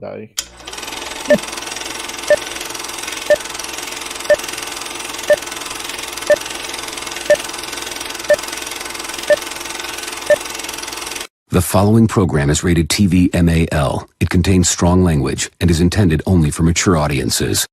though. The following program is rated TV MAL. It contains strong language and is intended only for mature audiences.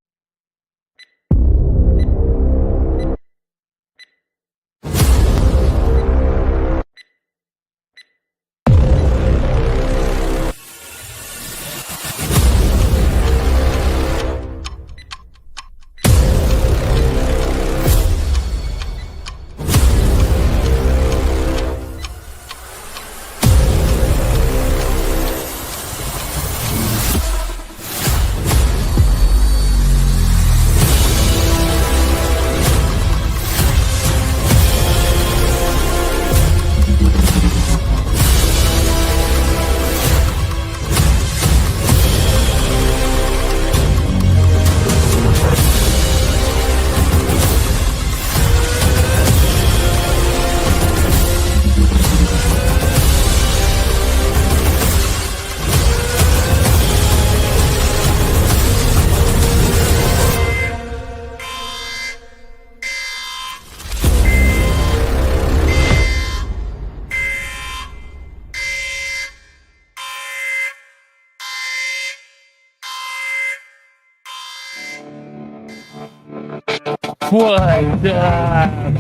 What's up?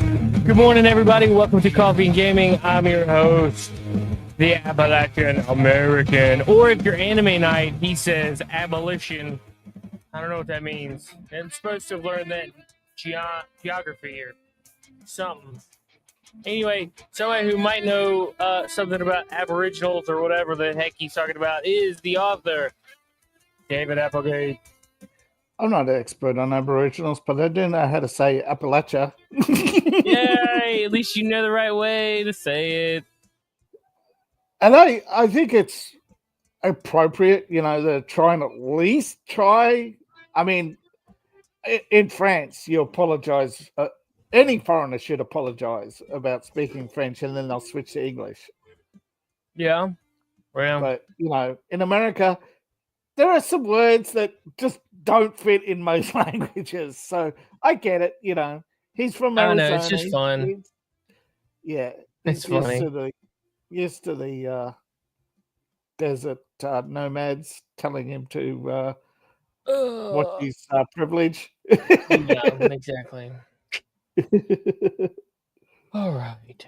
Good morning, everybody. Welcome to Coffee and Gaming. I'm your host, the Appalachian American. Or if you're anime night, he says abolition. I don't know what that means. I'm supposed to have learned that geography or something. Anyway, somebody who might know something about aboriginals or whatever the heck he's talking about is the author, David Applegate. I'm not an expert on Aboriginals, but I do know how to say Appalachia. Yay! At least you know the right way to say it. And I think it's appropriate, to try and at least try. I mean, in France, you apologize. Any foreigner should apologize about speaking French, and then they'll switch to English. Yeah. Well, But, in America, there are some words that just don't fit in most languages. So I get it, He's from Arizona. I know, it's just fun. It's funny. Used to the desert nomads telling him to watch his privilege. Yeah, exactly. All right.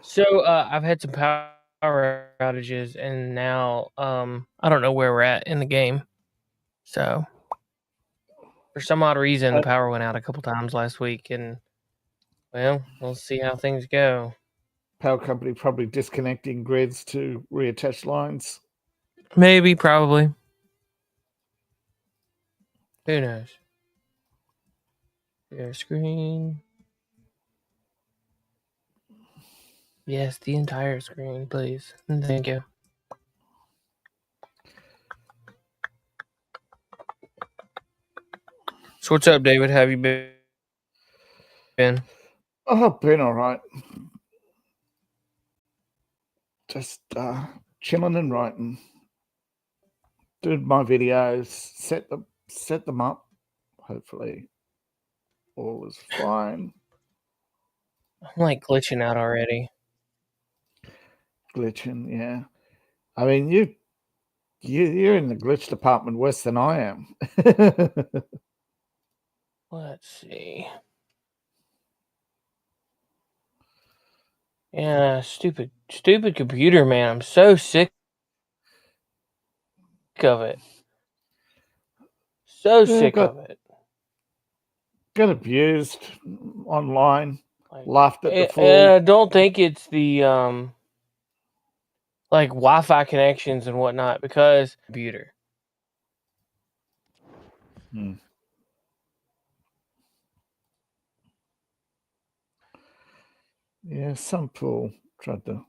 So I've had some power outages, and now I don't know where we're at in the game. So for some odd reason, the power went out a couple times last week, and well, we'll see how things go. Power company probably disconnecting grids to reattach lines. Maybe, probably. Who knows? Share screen. Yes, the entire screen, please. Thank you. So what's up, David? How have you been? Oh, I've been all right. Just chilling and writing. Doing my videos, set them up. Hopefully all is fine. I'm like glitching out already. Glitching, yeah. I mean, you're in the glitch department worse than I am. Let's see. Yeah, stupid computer, man. I'm so sick of it. Sick of it. Got abused online. Laughed at the fool. I don't think it's the like Wi-Fi connections and whatnot, because computer. Yeah, some fool tried to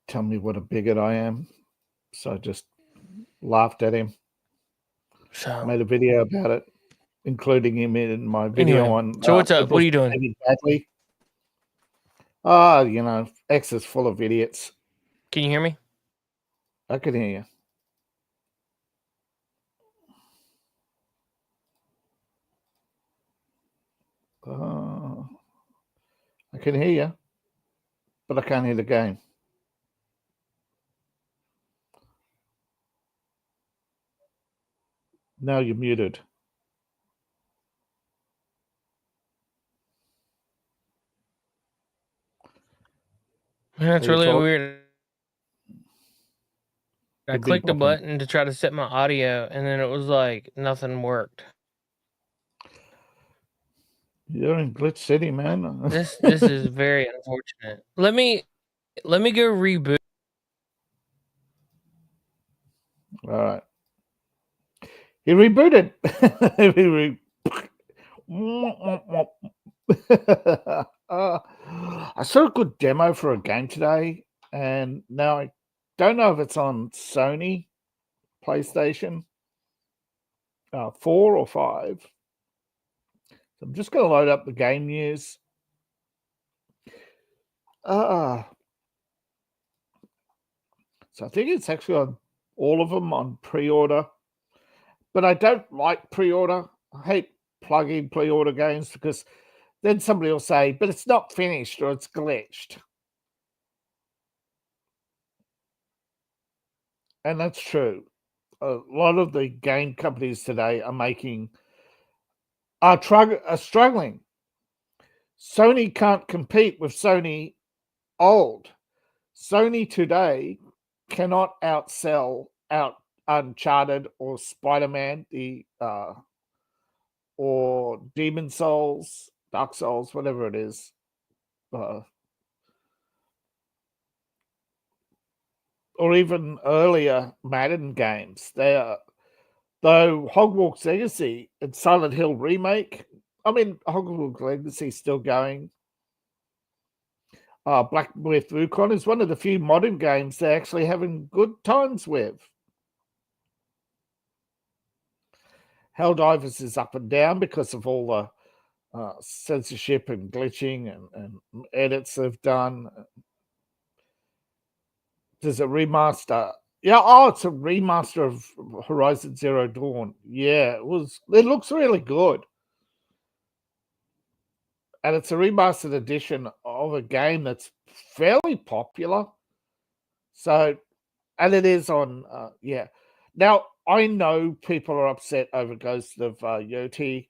tell me what a bigot I am, so I just laughed at him. So made a video about it, including him in my video on. So what's up? What are you doing? Badly. X is full of idiots. Can you hear me? I can hear you. I can hear you, but I can't hear the game. Now you're muted. That's really weird. I You've been clicked the buffering. button to try to set my audio, and then it was like nothing worked. You're in Glitch City, man. This is very unfortunate. Let me go reboot. All right. He rebooted. I saw a good demo for a game today, and now I don't know if it's on Sony PlayStation 4 or 5. So I'm just going to load up the game news. So I think it's actually on all of them on pre-order. But I don't like pre-order. I hate plugging pre-order games because then somebody will say, but it's not finished or it's glitched. And that's true. A lot of the game companies today are struggling. Sony can't compete with Sony old. Sony today cannot outsell Uncharted or Spider-Man, or Demon Souls, Dark Souls, whatever it is, or even earlier Madden games. Though Hogwarts Legacy and Silent Hill Remake, I mean, Hogwarts Legacy is still going. Black Myth Wukong is one of the few modern games they're actually having good times with. Helldivers is up and down because of all the censorship and glitching and edits they've done. There's a remaster. Yeah, it's a remaster of Horizon Zero Dawn. Yeah, it looks really good. And it's a remastered edition of a game that's fairly popular. So, and it is on, yeah. Now, I know people are upset over Ghost of Yoti,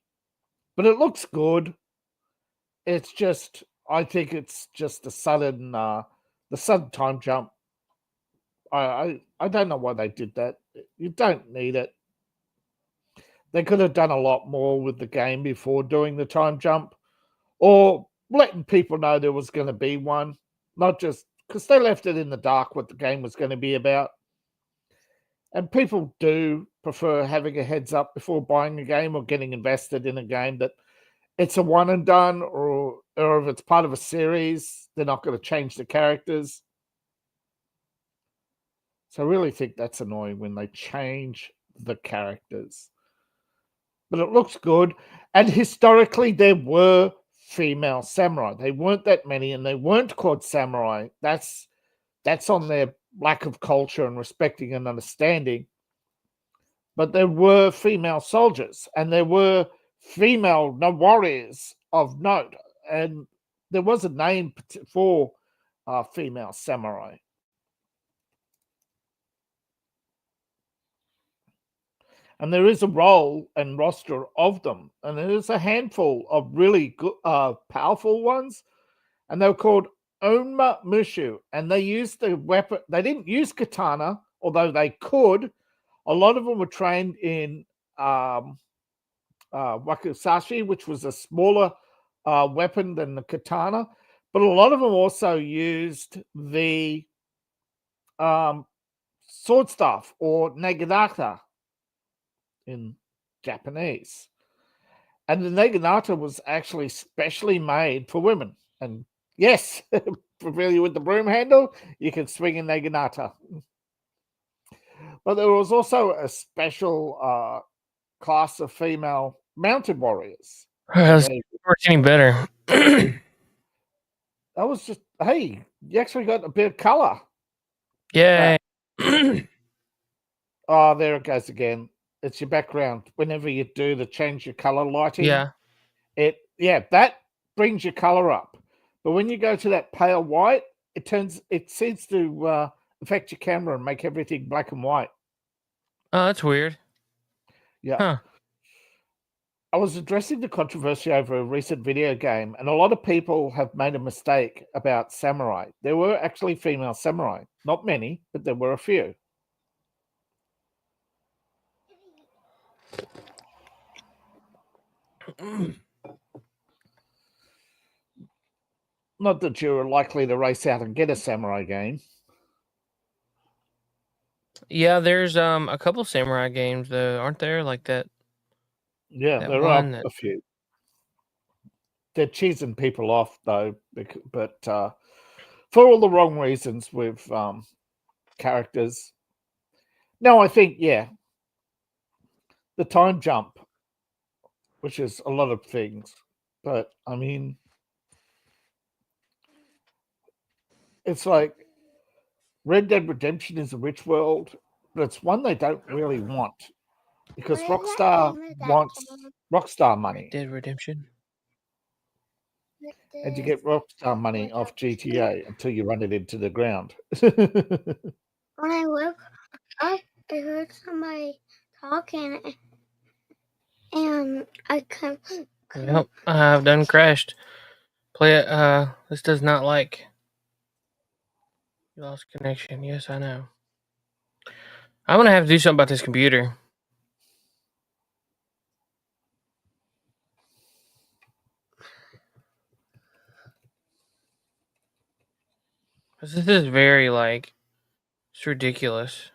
but it looks good. It's just, I think it's just the sudden time jump. I don't know why they did that. You don't need it. They could have done a lot more with the game before doing the time jump, or letting people know there was going to be one, not just because they left it in the dark what the game was going to be about. And people do prefer having a heads up before buying a game or getting invested in a game that it's a one and done, or if it's part of a series, they're not going to change the characters. So I really think that's annoying when they change the characters. But it looks good. And historically, there were female samurai. They weren't that many, and they weren't called samurai. That's on their lack of culture and respecting and understanding. But there were female soldiers, and there were female warriors of note. And there was a name for female samurai. And there is a role and roster of them. And there is a handful of really good, powerful ones. And they were called Onma Mushu. And they used the weapon. They didn't use katana, although they could. A lot of them were trained in wakizashi, which was a smaller weapon than the katana. But a lot of them also used the sword staff, or naginata in Japanese. And the naginata was actually specially made for women. And yes, familiar with the broom handle, you can swing a naginata. But there was also a special class of female mounted warriors. It's getting better. That was just, hey, you actually got a bit of color. Yay. Oh, there it goes again. It's your background. Whenever you do the change your color lighting, that brings your color up. But when you go to that pale white, it seems to affect your camera and make everything black and white. Oh, that's weird. Yeah. Huh. I was addressing the controversy over a recent video game, and a lot of people have made a mistake about samurai. There were actually female samurai. Not many, but there were a few. Not that you're likely to race out and get a samurai game. Yeah, there's a couple samurai games though, aren't there? Like that. Yeah, that there one are a few. They're cheesing people off though, but for all the wrong reasons with characters. No, I think the time jump, which is a lot of things, but I mean, it's like Red Dead Redemption is a rich world, but it's one they don't really want because Rockstar wants Rockstar money. Red Dead Redemption. And you get Rockstar money off GTA until you run it into the ground. When I woke up, I heard somebody talking, and I couldn't. Yep, I've done crashed. Play it. This does not like. You lost connection. Yes, I know. I'm gonna have to do something about this computer. This is very like. It's ridiculous.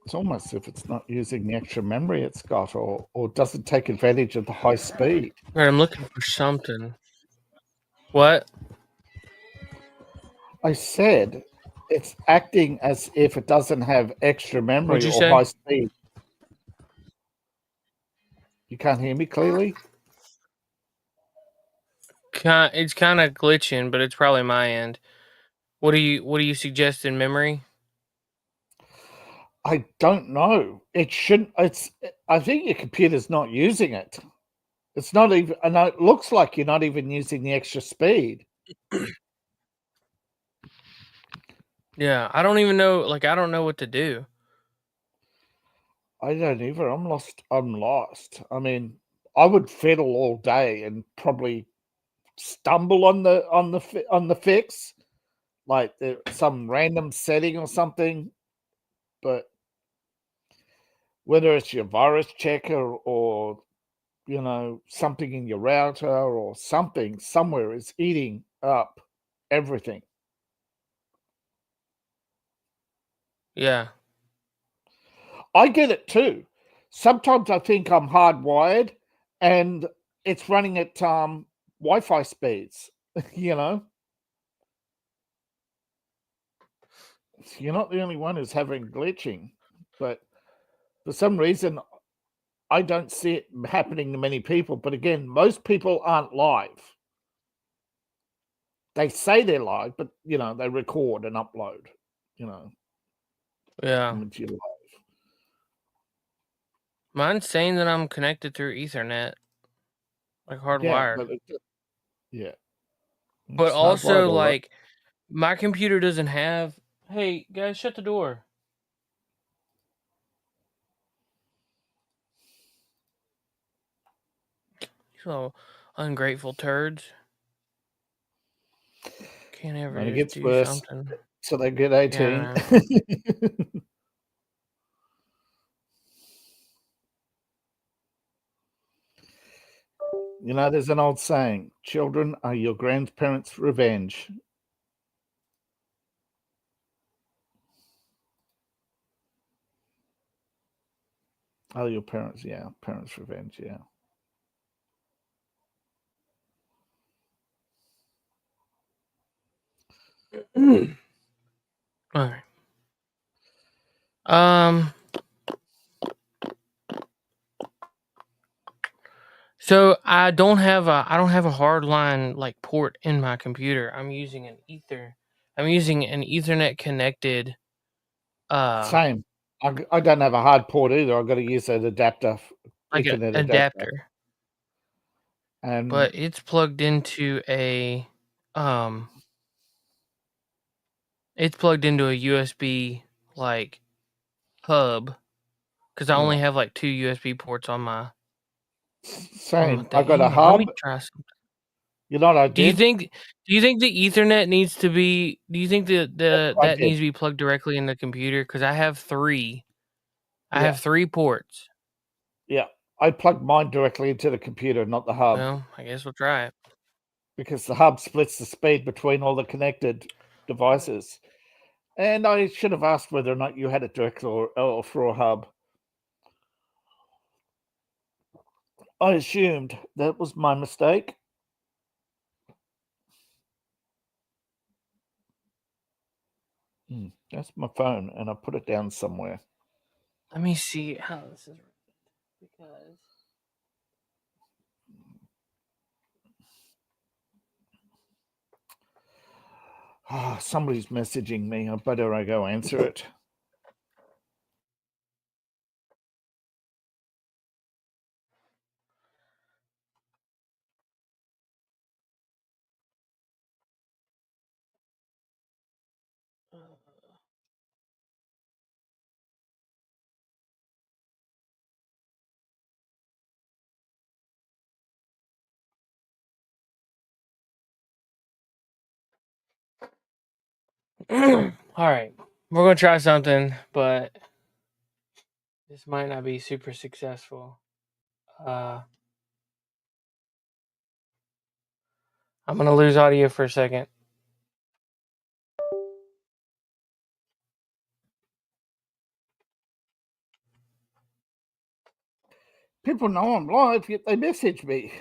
It's almost as if it's not using the extra memory it's got or doesn't take advantage of the high speed. Right, I'm looking for something. What? I said it's acting as if it doesn't have extra memory What'd you or say? high speed. You can't hear me clearly? It's kind of glitching, but it's probably my end. What do you suggest in memory? I don't know. It shouldn't. I think your computer's not using it. It's not even. And it looks like you're not even using the extra speed. Yeah, I don't even know. Like, I don't know what to do. I don't either. I'm lost. I mean, I would fiddle all day and probably stumble on the fix, like some random setting or something. But whether it's your virus checker or something in your router or something somewhere is eating up everything. Yeah. I get it too. Sometimes I think I'm hardwired and it's running at Wi-Fi speeds, You're not the only one who's having glitching, but for some reason I don't see it happening to many people. But again, most people aren't live. They say they're live, but they record and upload, Yeah. into your live. Mine's saying that I'm connected through Ethernet, like hardwired. Yeah, But it's also, hardwired, all right. like, my computer doesn't have. Hey guys, shut the door. So ungrateful turds. Can't ever And it just gets do worse, something. so they get 18. Yeah. There's an old saying: "Children are your grandparents' revenge." Oh, your parents, yeah, parents' revenge, yeah. All right. So I don't have a hardline like port in my computer. I'm using an Ethernet connected. Same. I don't have a hard port either. I've got to use an adapter, Like an Ethernet adapter, and but it's plugged into a it's plugged into a USB like hub because I only have like 2 USB ports on my same. I thing. got a Hang on, let me hub. try something. You know what I Do you did? think the Ethernet needs to be? Do you think That's what I that did. needs to be plugged directly in the computer? Because I have 3. I Yeah, have 3 ports. yeah. I plugged mine directly into the computer, not the hub, Well, I guess we'll try it. because the hub splits the speed between all the connected devices. And I should have asked whether or not you had it direct or through a hub. I assumed. That was my mistake. That's my phone, and I put it down somewhere. Let me see how this is because Somebody's messaging me. I better go answer it. all right, we're gonna try something, but this might not be super successful. I'm gonna lose audio for a second. People know I'm live, yet they message me.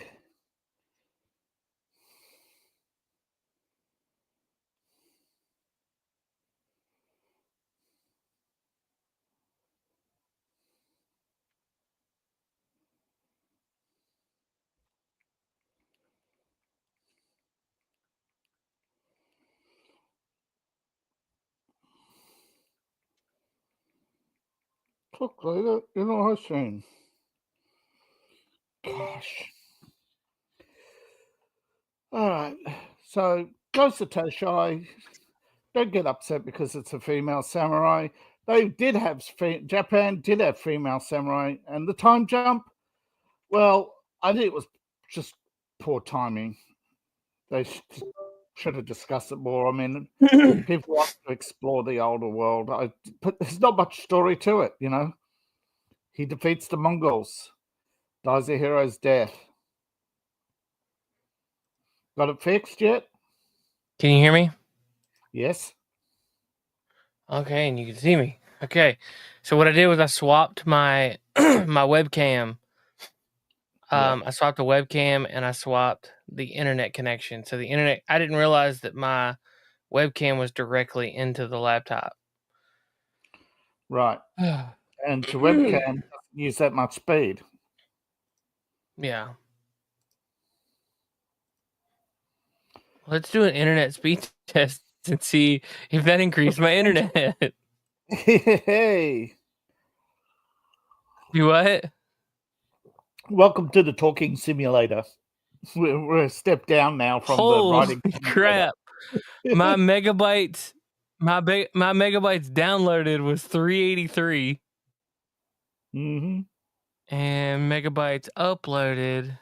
Talk later. You know how soon. Gosh. All right. So, goes to Toshai. Don't get upset because it's a female samurai. They did have Japan did have female samurai, and the time jump. Well, I think it was just poor timing. They should have discussed it more. I mean, people want to explore the older world. But there's not much story to it, you know. He defeats the Mongols, dies a hero's death. Got it fixed yet? Can you hear me? Yes. Okay, and you can see me. Okay, so what I did was I swapped my my webcam. I swapped the webcam and I swapped the internet connection. So the internet, I didn't realize that my webcam was directly into the laptop. Right. And the webcam doesn't use that much speed. Yeah. Let's do an internet speed test and see if that increased my internet. Hey. Do what? Welcome to the talking simulator. We're a step down now from the Holy writing simulator. crap. My megabytes downloaded was 383. Mm-hmm. And megabytes uploaded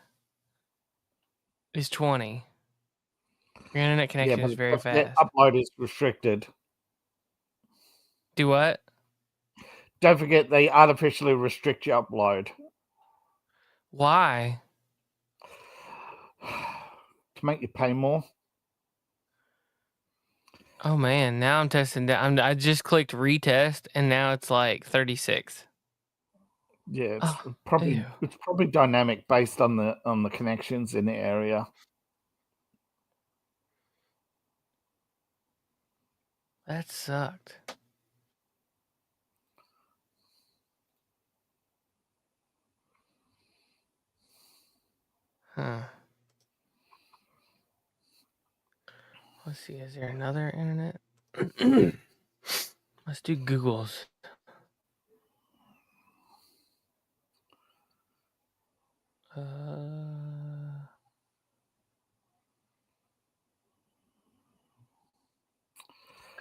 is 20. Your internet connection is very The fast. upload is restricted. Do what? Don't forget they artificially restrict your upload. Why? To make you pay more. Oh man, now I'm testing that. I just clicked retest and now it's like 36. Yeah, Oh, it's probably dynamic based on the connections in the area. That sucked. Huh. Let's see. Is there another internet? Let's do Google's.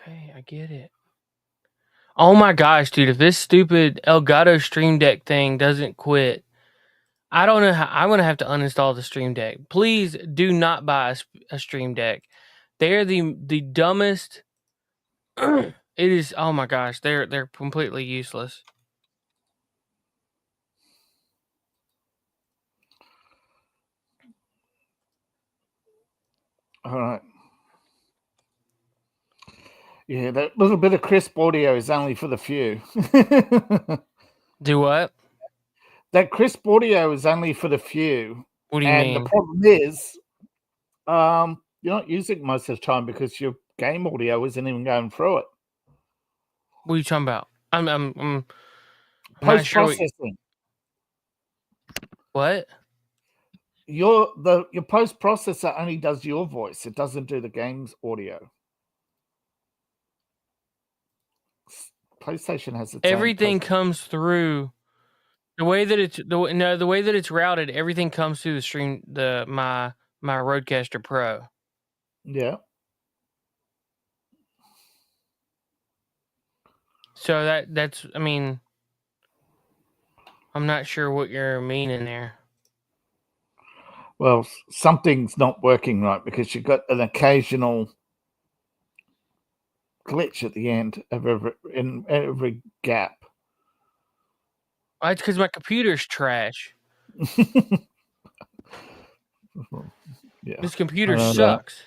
Okay, I get it. Oh my gosh, dude! If this stupid Elgato Stream Deck thing doesn't quit, I don't know how. I'm gonna have to uninstall the Stream Deck. Please do not buy a Stream Deck. They're the dumbest. It is. Oh my gosh, they're completely useless. All right. Yeah, that little bit of crisp audio is only for the few. Do what? That crisp audio is only for the few. What do you And mean? the problem is, you're not using it most of the time because your game audio isn't even going through it. What are you talking about? I'm not sure. Post-processing. What? Your post processor only does your voice. It doesn't do the game's audio. PlayStation has its Everything comes through the way that it's routed. Everything comes through the stream. My Rodecaster Pro. Yeah. So that's. I mean, I'm not sure what you're meaning there. Well, something's not working right because you've got an occasional glitch at the end of every gap. It's because my computer's trash. Yeah, This computer sucks.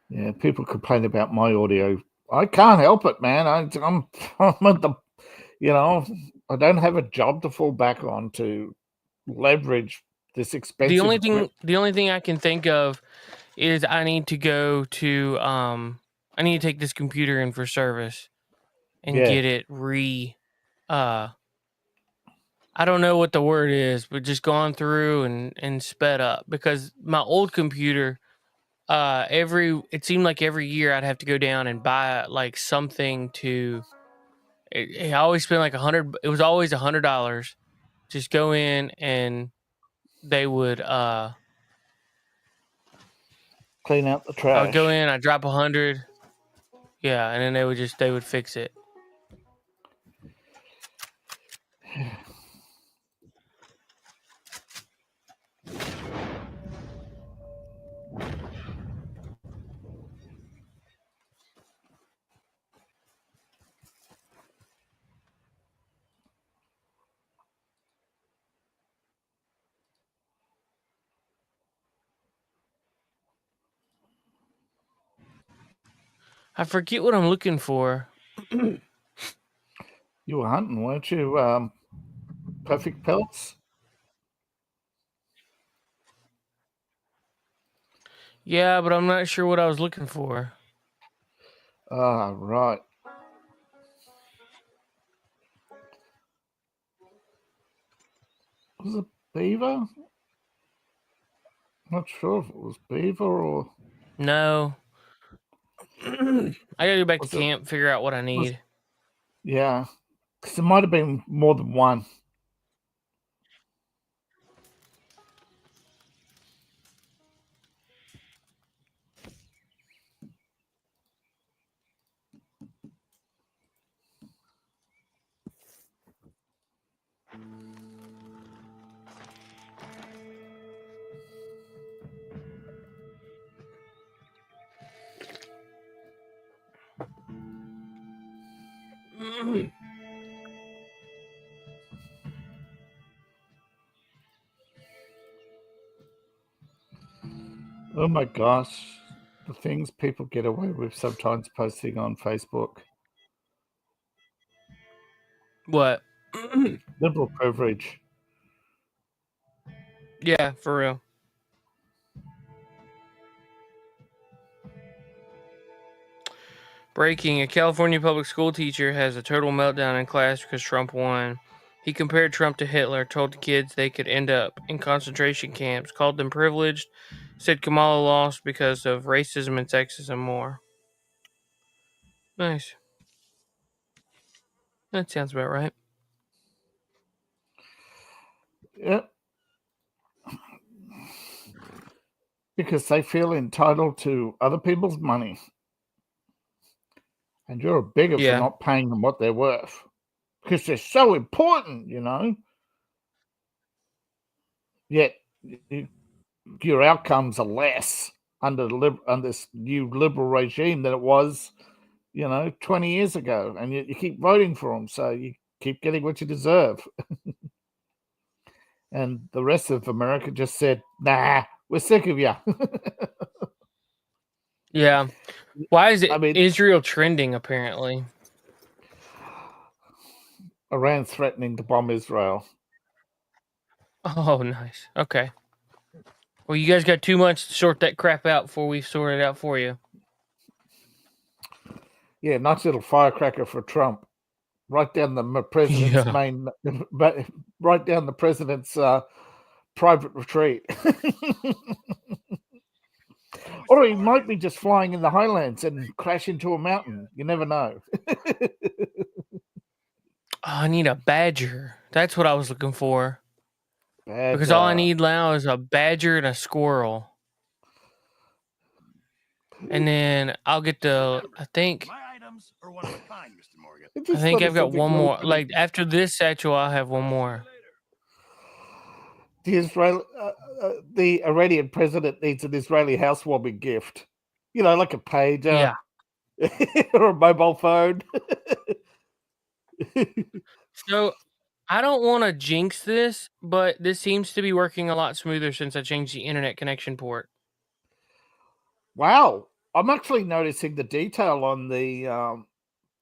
Yeah, people complain about my audio. I can't help it, man. I'm at the, I don't have a job to fall back on to leverage this expensive. The only thing I can think of is I need to go to I need to take this computer in for service and get it I don't know what the word is, but just gone through and sped up, because my old computer, it seemed like every year I'd have to go down and buy like something to. I always spent like $100. It was always $100. Just go in and they would clean out the trash. I would go in, I'd drop 100, yeah, and then they would fix it. I forget what I'm looking for. You were hunting, weren't you? Perfect pelts? Yeah, but I'm not sure what I was looking for. Right. Was it beaver? Not sure if it was beaver or... No. I gotta go back to camp, figure out what I need. Yeah, because it might have been more than one. Oh my gosh, the things people get away with sometimes posting on Facebook. What? Liberal privilege. Yeah, for real. Breaking: a California public school teacher has a total meltdown in class because Trump won. He compared Trump to Hitler, told the kids they could end up in concentration camps, called them privileged, said Kamala lost because of racism and sexism more. Nice. That sounds about right. Yeah. Because they feel entitled to other people's money. And you're a bigot for not paying them what they're worth. Because they're so important, you know. Yet your outcomes are less under this new liberal regime than it was, 20 years ago. And you keep voting for them, so you keep getting what you deserve. And the rest of America just said, nah, we're sick of you. Yeah. Why is Israel trending, apparently? Iran threatening to bomb Israel. Oh, nice. Okay. Well, you guys got 2 months to sort that crap out before we sort it out for you. Yeah, nice little firecracker for Trump. Right down the president's right down the president's private retreat. Or he might be just flying in the highlands and crash into a mountain. You never know. I need a badger. That's what I was looking for. Badger. Because all I need now is a badger and a squirrel. And then I'll get the, I think I've got one more. Like, after this satchel, I'll have one more. The Iranian president needs an Israeli housewarming gift. Like a pager. Or a mobile phone. So, I don't want to jinx this, but this seems to be working a lot smoother since I changed the internet connection port. Wow. I'm actually noticing the detail on the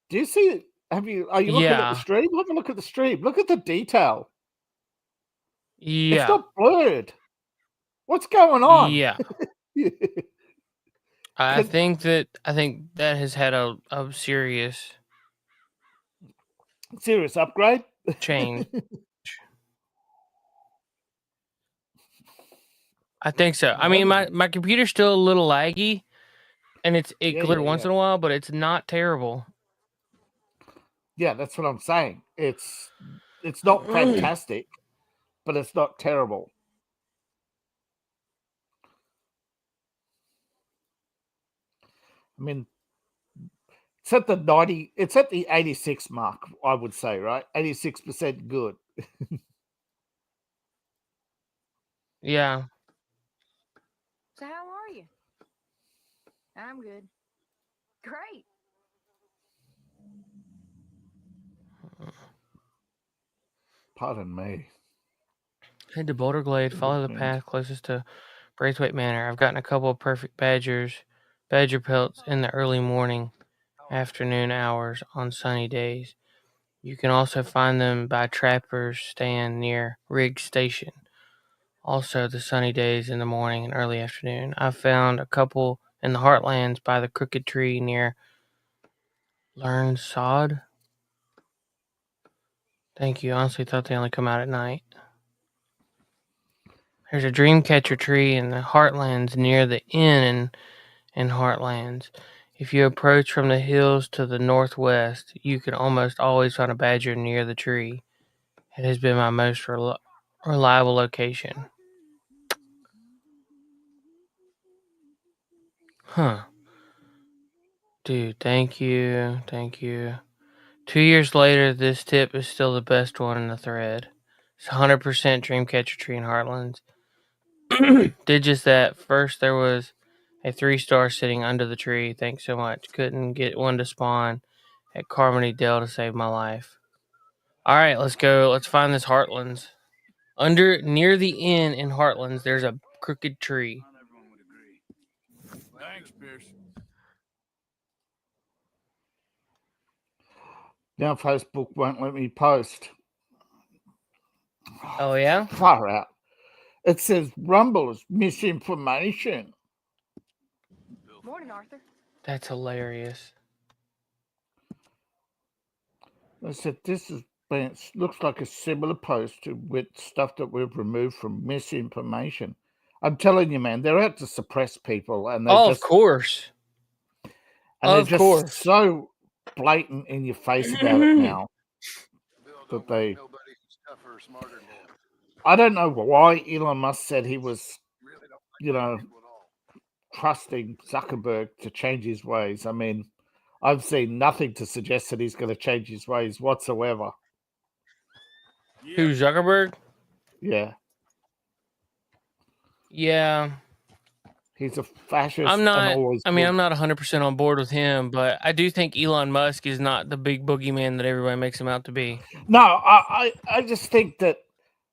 do you see it? Are you looking at the stream? Have a look at the stream. Look at the detail. Yeah. It's not blurred. What's going on? Yeah. I think that has had a serious upgrade change. I think so. I mean, my computer's still a little laggy, and it glittered once in a while, but it's not terrible. Yeah, that's what I'm saying. It's not fantastic, but it's not terrible. I mean, it's at the 86 mark, I would say, right? 86% good. Yeah. So how are you? I'm good. Great. Pardon me. Head to Boulder Glade, follow the path closest to Braithwaite Manor. I've gotten a couple of perfect badger pelts in the early morning, afternoon hours on sunny days. You can also find them by Trapper's Stand near Riggs Station. Also, the sunny days in the morning and early afternoon. I've found a couple in the Heartlands by the Crooked Tree near Learn Sod. Thank you. I honestly thought they only come out at night. There's a Dreamcatcher tree in the Heartlands near the inn in Heartlands. If you approach from the hills to the northwest, you can almost always find a badger near the tree. It has been my most reliable location. Huh. Dude, thank you. 2 years later, this tip is still the best one in the thread. It's 100% Dreamcatcher tree in Heartlands. Did just that. First, there was a 3-star sitting under the tree. Thanks so much. Couldn't get one to spawn at Carmody Dell to save my life. All right, let's go. Let's find this Heartlands. Near the inn in Heartlands, there's a crooked tree. Thanks, Pierce. Now Facebook won't let me post. Oh, yeah? Far out. It says Rumble is misinformation. Morning, Arthur. That's hilarious. I said, looks like a similar post with stuff that we've removed from misinformation. I'm telling you, man, they're out to suppress people, and they're Of course. they're just so blatant in your face about it now that they. I don't know why Elon Musk said he was, trusting Zuckerberg to change his ways. I mean, I've seen nothing to suggest that he's going to change his ways whatsoever. Who, Zuckerberg? Yeah. Yeah. He's a fascist. I'm not 100% on board with him, but I do think Elon Musk is not the big boogeyman that everybody makes him out to be. No, I just think that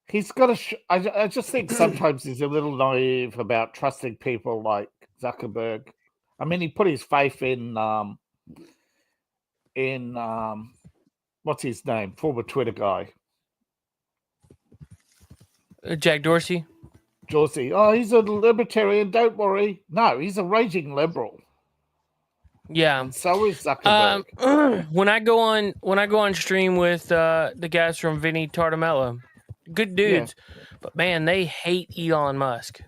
he's got to. I just think sometimes he's a little naive about trusting people like Zuckerberg. I mean, he put his faith in what's his name, former Twitter guy, Jack Dorsey. Oh, he's a libertarian. Don't worry. No, he's a raging liberal. Yeah, and so is Zuckerberg. When I go on stream with the guys from Vinny Tartamella, good dudes, but man, they hate Elon Musk.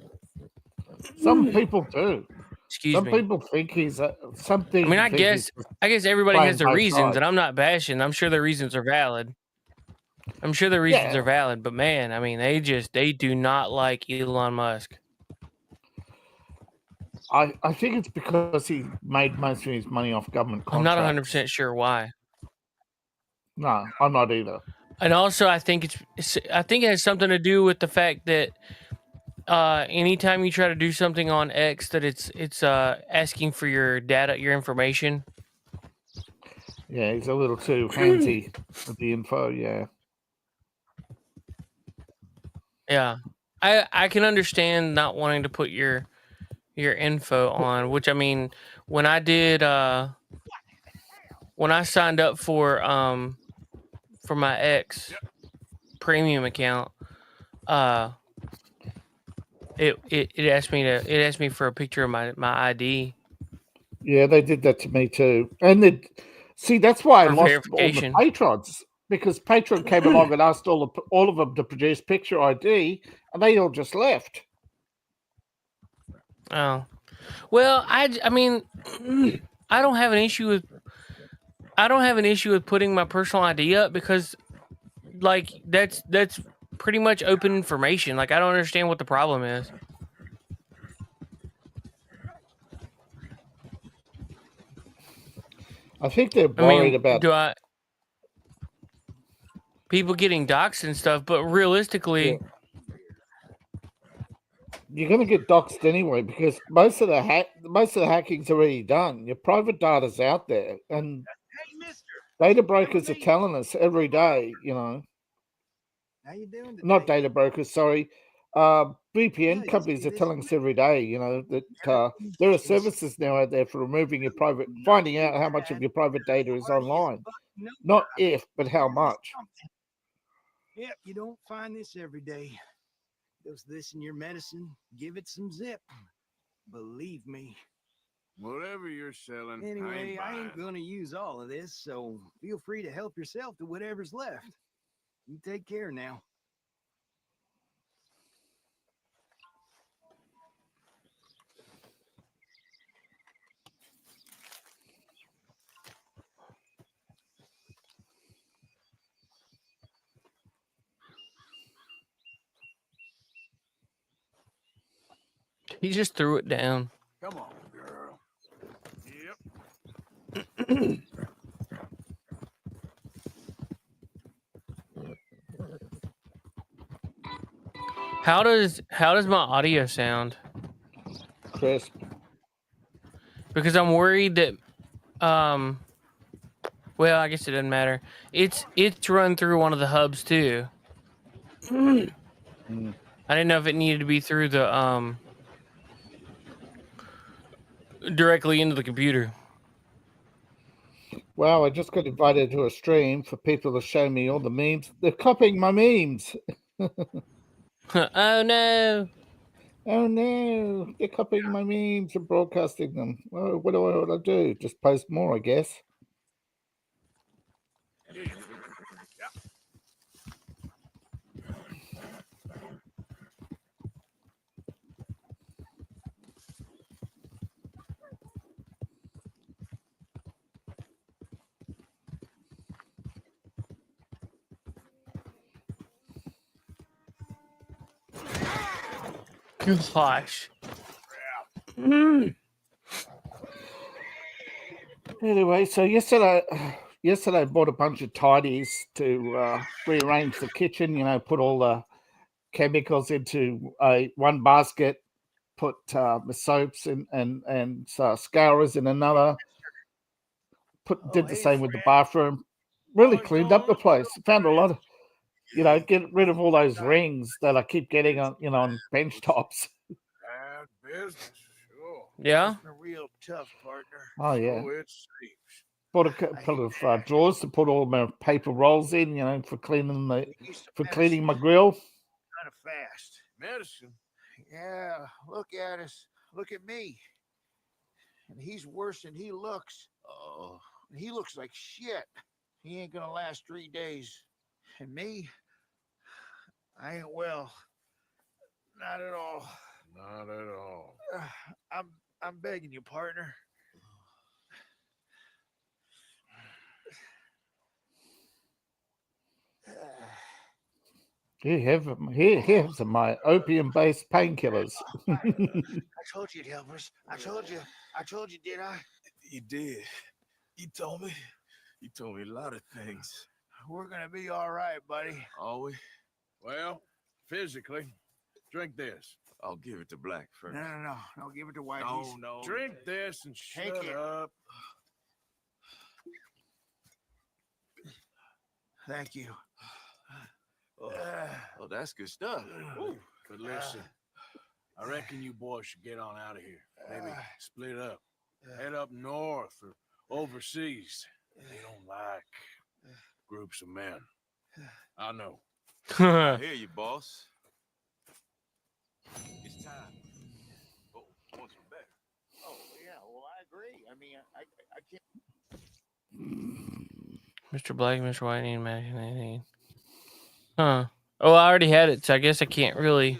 Some people do. Excuse me. Some people think he's something. I mean, I guess everybody has their reasons, and I'm not bashing. I'm sure their reasons are valid. But man, I mean, they do not like Elon Musk. I think it's because he made most of his money off government contracts. I'm not 100% sure why. No, I'm not either. And also, I think it has something to do with the fact that anytime you try to do something on X, that it's asking for your data, your information. Yeah, he's a little too handsy with the info. Yeah. Yeah, I can understand not wanting to put your info on, which I mean, when I did when I signed up for my X premium account, it asked me for a picture of my ID. Yeah, they did that to me too, and that's why I lost all the patrons, because Patreon came along and asked all of them to produce picture ID, and they all just left. Oh, well, I mean, I don't have an issue with putting my personal ID up, because like that's pretty much open information. Like, I don't understand what the problem is. I think they're worried about people getting doxxed and stuff, but realistically, you're going to get doxxed anyway, because most of the hacking's already done. Your private data's out there, and data brokers are telling us every day. How you doing today? Not data brokers, sorry. VPN companies are telling us every day. That there are services now out there for removing finding out how much of your private data is online. Not if, but how much. Yep, you don't find this every day. Dose this in your medicine, give it some zip. Believe me. Whatever you're selling. Anyway, I ain't gonna use all of this, so feel free to help yourself to whatever's left. You take care now. he just threw it down. Come on, girl. Yep. How does my audio sound? Crisp. Because I'm worried that well, I guess it doesn't matter. It's run through one of the hubs too. I didn't know if it needed to be through the directly into the computer. Wow, I just got invited to a stream for people to show me all the memes. They're copying my memes. Oh no. Oh no, they're copying my memes and broadcasting them. Oh, what do I do? Just post more, I guess. Gosh. Anyway, so yesterday I bought a bunch of tidies to rearrange the kitchen. You know, put all the chemicals into one basket, put the soaps and scourers in another. Did the same with the bathroom. Really cleaned up the place. Found a lot of, get rid of all those rings that I keep getting on bench tops. Bad business, sure. Yeah. It's been real tough, partner. Oh yeah. So it seems. Bought a couple of drawers to put all my paper rolls in, for cleaning my grill. Kind of fast. Medicine. Yeah, look at us. Look at me. And he's worse than he looks. Oh, he looks like shit. He ain't gonna last 3 days. And me, I ain't well. Not at all. Not at all. I'm begging you, partner. Here's my opium-based painkillers. I told you it'd help us. I told you, did I? You did. You told me. You told me a lot of things. We're gonna be all right, buddy. Are we? Well, physically. Drink this. I'll give it to Black first. No. Don't give it to Whitey. No. Drink this and Take shut it. up. Thank you. Oh, that's good stuff. But listen, I reckon you boys should get on out of here. Maybe split up. Head up north or overseas. They don't like groups of men. I know. I hear you, boss. It's time. Oh, want some better? Oh, yeah, well, I agree. I mean, I can't. Mr. Blake, Mr. White, need anything. Huh. Oh, I already had it, so I guess I can't really.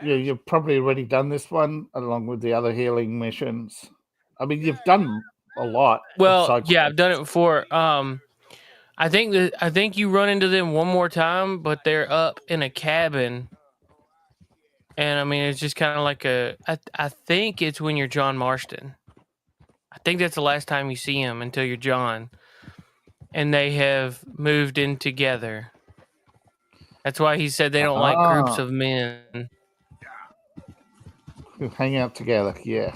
Yeah, you've probably already done this one along with the other healing missions. I mean, you've done a lot. Well, yeah, I've done it before. I think you run into them one more time, but they're up in a cabin. And I mean, it's just kind of like I think it's when you're John Marston. I think that's the last time you see him until you're John. And they have moved in together. That's why he said they don't like groups of men. Who hang out together, yeah.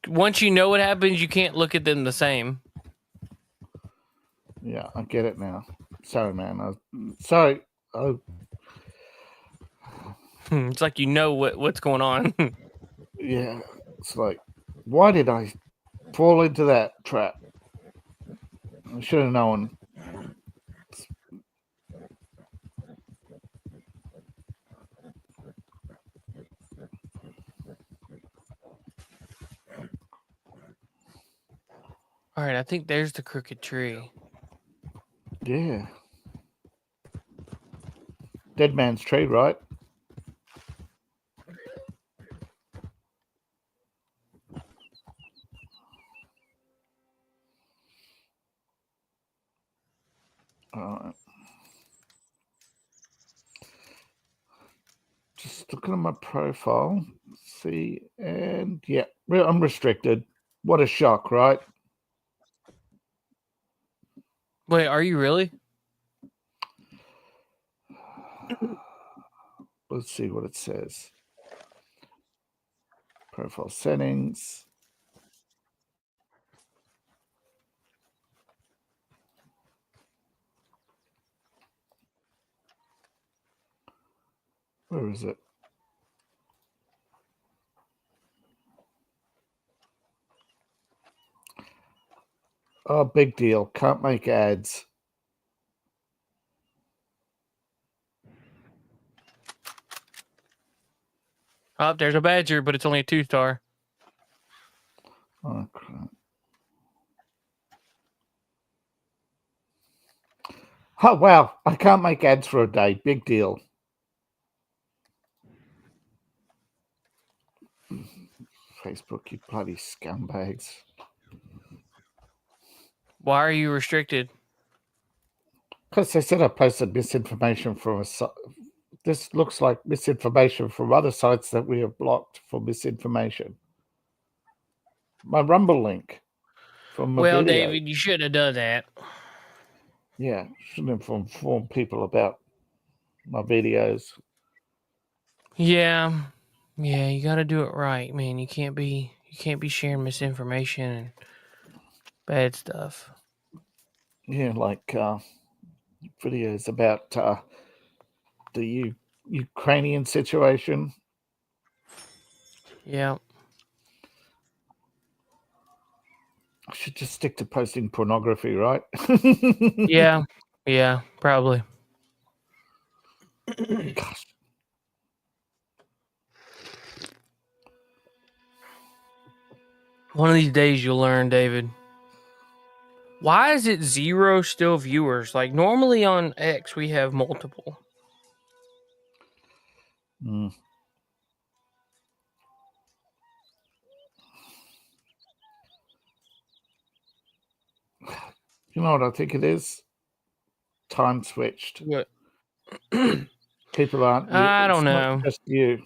Once you know what happens, you can't look at them the same. Yeah, I get it now. Sorry, man. Sorry. It's like you know what's going on. Yeah, it's like, why did I fall into that trap? I should have known. All right, I think there's the crooked tree. Yeah. Dead man's tree, right? Alright. Just looking at my profile. See, and yeah, I'm restricted. What a shock, right? Wait, are you really? Let's see what it says. Profile settings. Where is it? Oh, big deal. Can't make ads. Oh, there's a badger, but it's only a 2-star. Oh, crap. Oh, wow. I can't make ads for a day. Big deal. Facebook, you bloody scumbags. Why are you restricted? Because they said I posted misinformation from This looks like misinformation from other sites that we have blocked for misinformation. My Rumble link from my Well, video. David, you should have done that. Yeah, shouldn't have informed people about my videos. Yeah, you got to do it right, man. You can't be sharing misinformation and bad stuff. Yeah, like videos about the Ukrainian situation. Yeah. I should just stick to posting pornography, right? Yeah, probably. Gosh. One of these days you'll learn, David. Why is it 0 still viewers? Like normally on X we have multiple. Mm. You know what I think it is? Time switched. What? People aren't. I don't it's know. Not just you.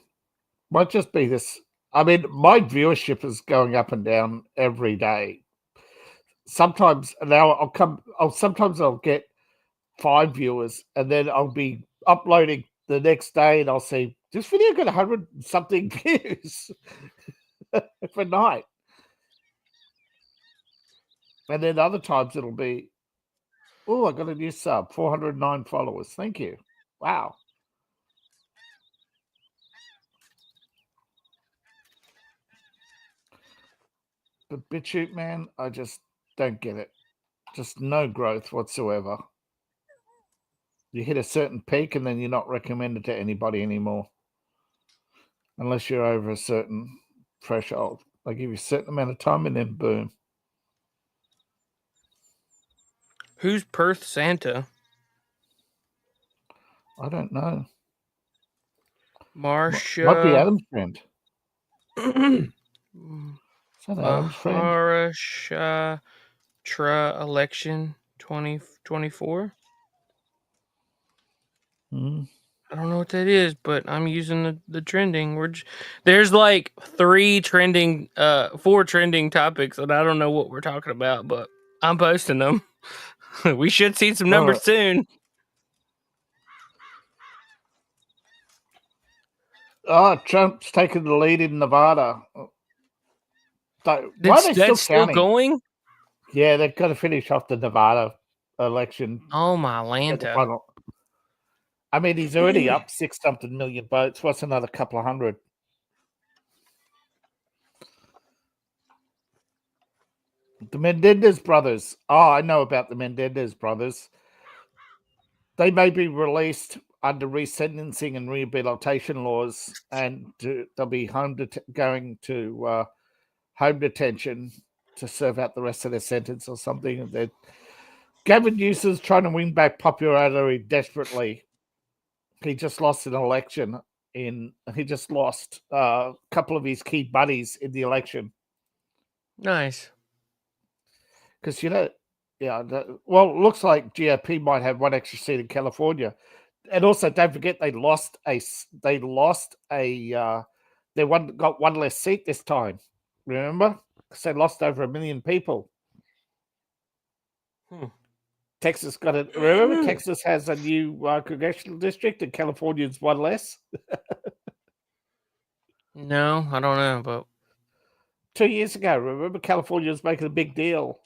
Might just be this. I mean, my viewership is going up and down every day. Sometimes now sometimes I'll get 5 viewers, and then I'll be uploading the next day, and I'll see this video got 100 something views for night. And then other times it'll be, oh, I got a new sub, 409 followers. Thank you. Wow. But BitChute, man, I just don't get it. Just no growth whatsoever. You hit a certain peak and then you're not recommended to anybody anymore. Unless you're over a certain threshold. They give you a certain amount of time and then boom. Who's Perth Santa? I don't know. Marsha. Might be Adam's friend. Is that Adam's friend? Maharashtra election 2024. I don't know what that is, but I'm using the trending. There's like 4 trending topics, and I don't know what we're talking about, but I'm posting them. We should see some numbers soon. Oh, Trump's taking the lead in Nevada. Why are they That's still counting? going? Yeah, they've got to finish off the Nevada election. Oh, my Lanta. I mean, he's already up 6-something million votes. What's another couple of hundred? The Menendez brothers. Oh, I know about the Menendez brothers. They may be released under resentencing and rehabilitation laws, and they'll be going to home detention to serve out the rest of their sentence or something. Gavin Newsom's trying to win back popularity desperately. He just lost an election. He just lost a couple of his key buddies in the election. Nice. Because it looks like GOP might have one extra seat in California, and also don't forget they got one less seat this time. Remember, because they lost over 1 million people. Texas got it. Remember, Texas has a new congressional district, and California's one less. No, I don't know, but 2 years ago, remember, California was making a big deal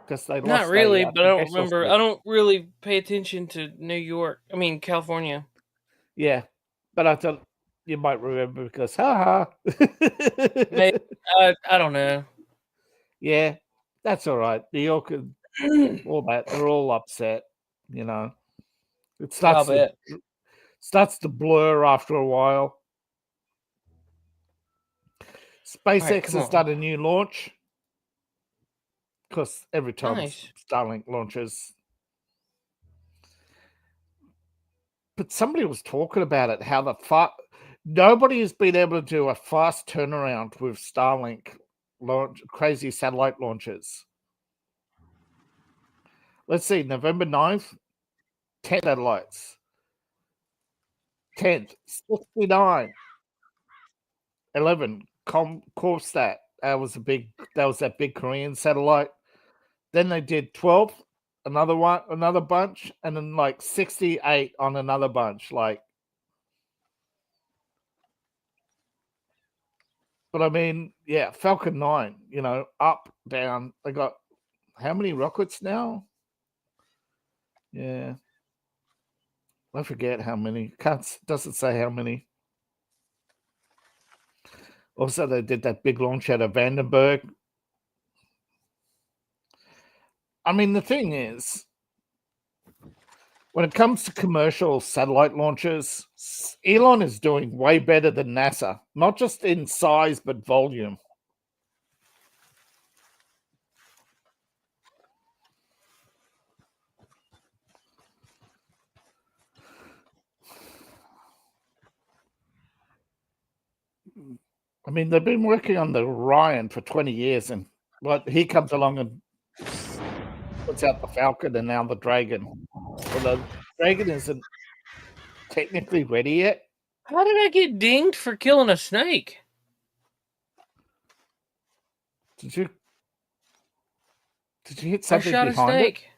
because they lost. Not really, but I don't remember. I don't really pay attention to New York. I mean, California. Yeah, but I thought you might remember because, haha. Maybe, I don't know. Yeah, that's all right. New York and all that, they're all upset, It starts to blur after a while. SpaceX has done a new launch because every time Starlink launches. But somebody was talking about it, how nobody has been able to do a fast turnaround with Starlink crazy satellite launches. Let's see, November 9th, 10 satellites. 10th, 69. 11, Corpstat. That was that big Korean satellite. Then they did 12th, another bunch, and then like 68 on another bunch. Like, but I mean, yeah, Falcon 9, up, down. They got how many rockets now? Yeah. I forget how many. Doesn't say how many. Also, they did that big launch out of Vandenberg. I mean, the thing is, when it comes to commercial satellite launches, Elon is doing way better than NASA, not just in size, but volume. I mean, they've been working on the Orion for 20 years, and he comes along and puts out the Falcon and now the Dragon. Well, the Dragon isn't technically ready yet. How did I get dinged for killing a snake? Did you hit something I shot behind a it? snake.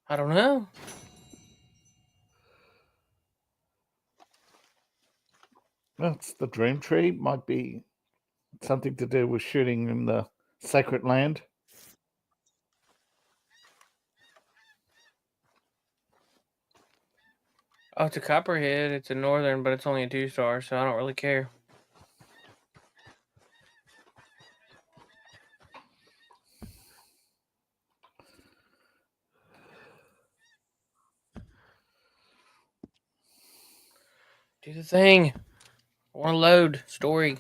I don't know. That's the Dream Tree. Might be something to do with shooting in the sacred land. Oh, it's a Copperhead. It's a Northern, but it's only a 2-star, so I don't really care. Do the thing. I want to load story.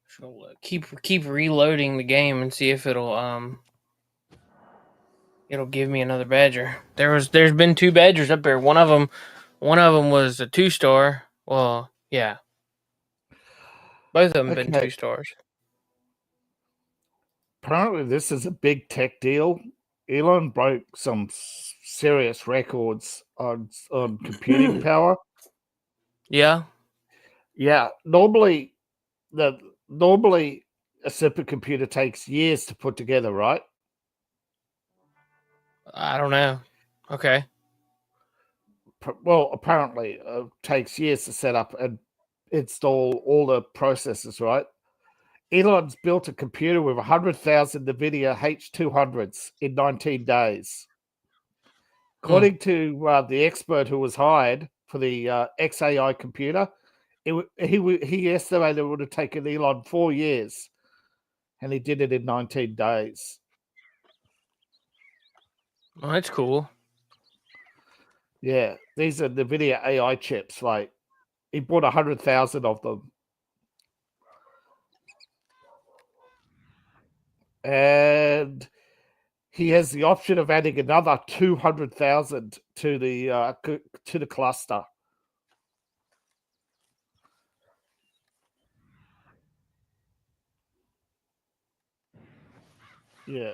So keep reloading the game and see if it'll give me another badger. There's been 2 badgers up there. One of them was a 2-star. Well, yeah. Both of them have been 2 stars. Apparently, this is a big tech deal. Elon broke some serious records on computing power. Yeah. Yeah. Normally, a supercomputer takes years to put together, right? I don't know. Okay. Well, apparently, it takes years to set up and install all the processors, right? Elon's built a computer with 100,000 NVIDIA H200s in 19 days. According to the expert who was hired for the XAI computer, he estimated it would have taken Elon 4 years, and he did it in 19 days. Oh, that's cool. Yeah, these are NVIDIA AI chips. Like, he bought 100,000 of them. And he has the option of adding another 200,000 to the cluster. Yeah.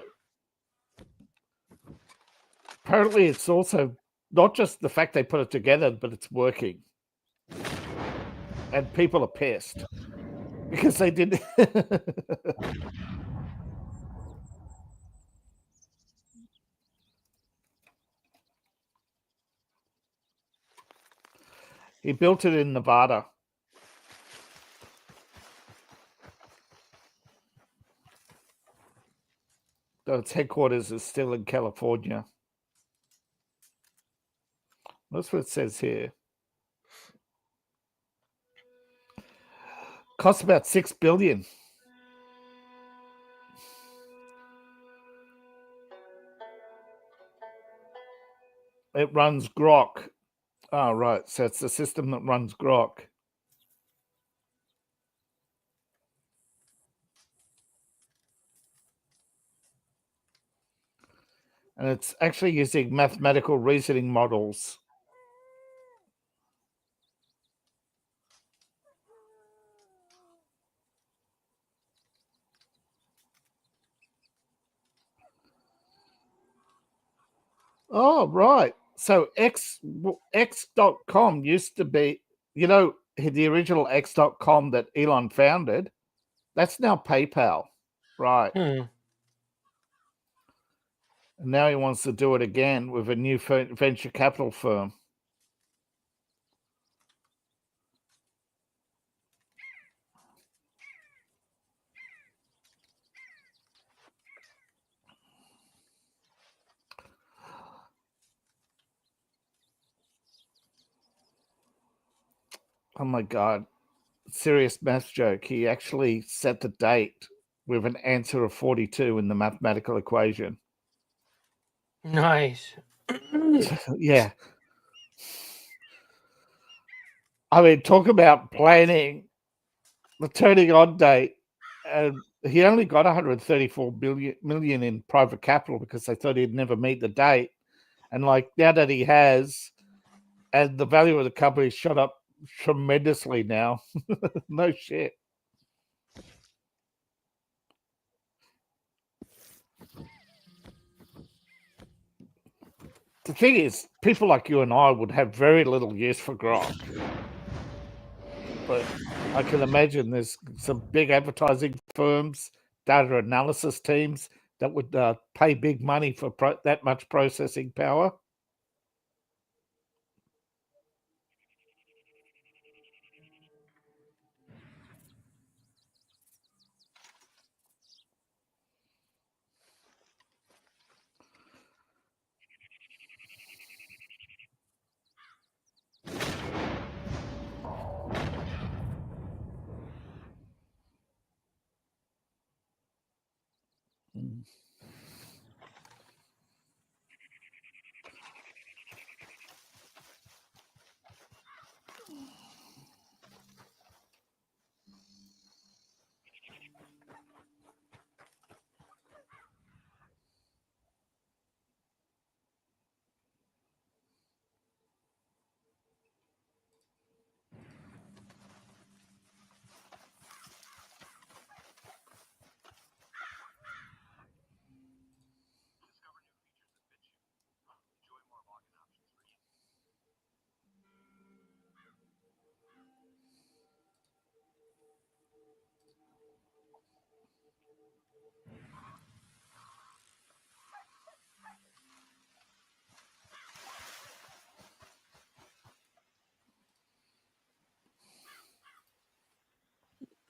Apparently, it's also not just the fact they put it together, but it's working. And people are pissed because they didn't. He built it in Nevada. Though its headquarters is still in California. That's what it says here. Costs about $6 billion. It runs Grok. Oh, right. So it's the system that runs Grok. And it's actually using mathematical reasoning models. Oh, right. So X.com used to be, the original X.com that Elon founded. That's now PayPal, right? Hmm. And now he wants to do it again with a new venture capital firm. Oh my God. Serious math joke. He actually set the date with an answer of 42 in the mathematical equation. Nice. Yeah. I mean, talk about planning the turning on date. And he only got 134 million in private capital because they thought he'd never meet the date. And like now that he has, and the value of the company shot up tremendously now. No shit. The thing is, people like you and I would have very little use for Grok. But I can imagine there's some big advertising firms, data analysis teams that would pay big money for that much processing power.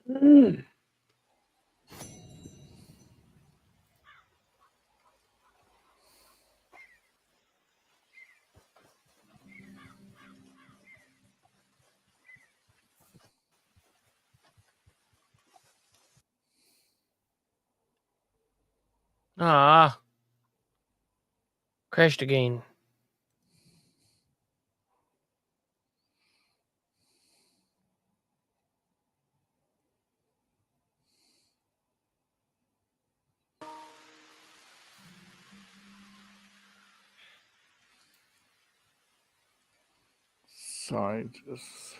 Mm. Ah. Crashed again. Sorry, just.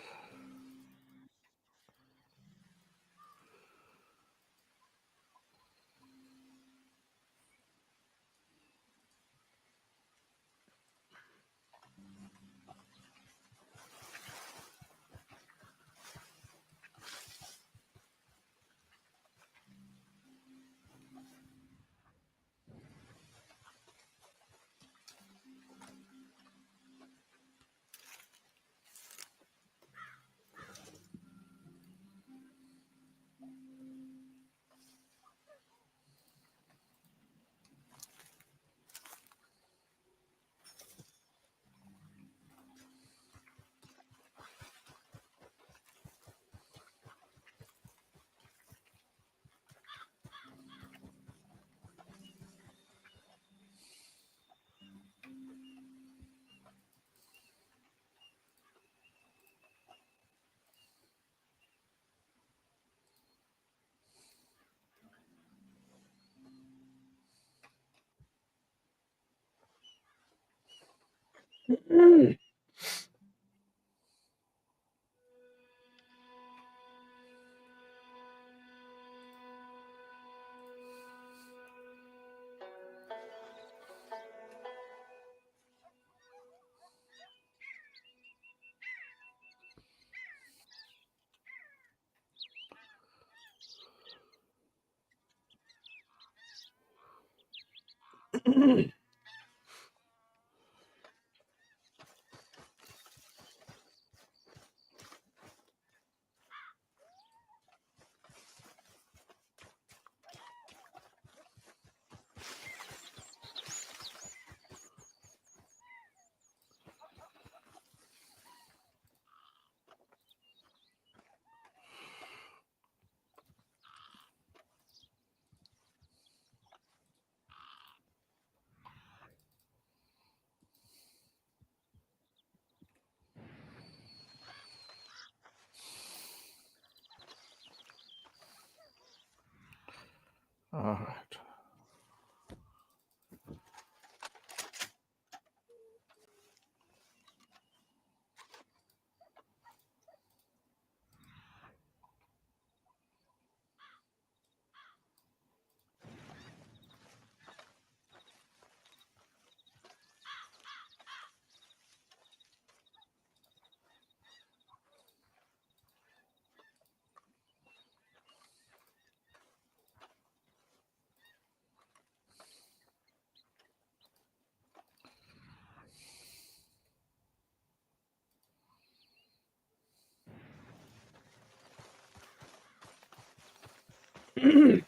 All right.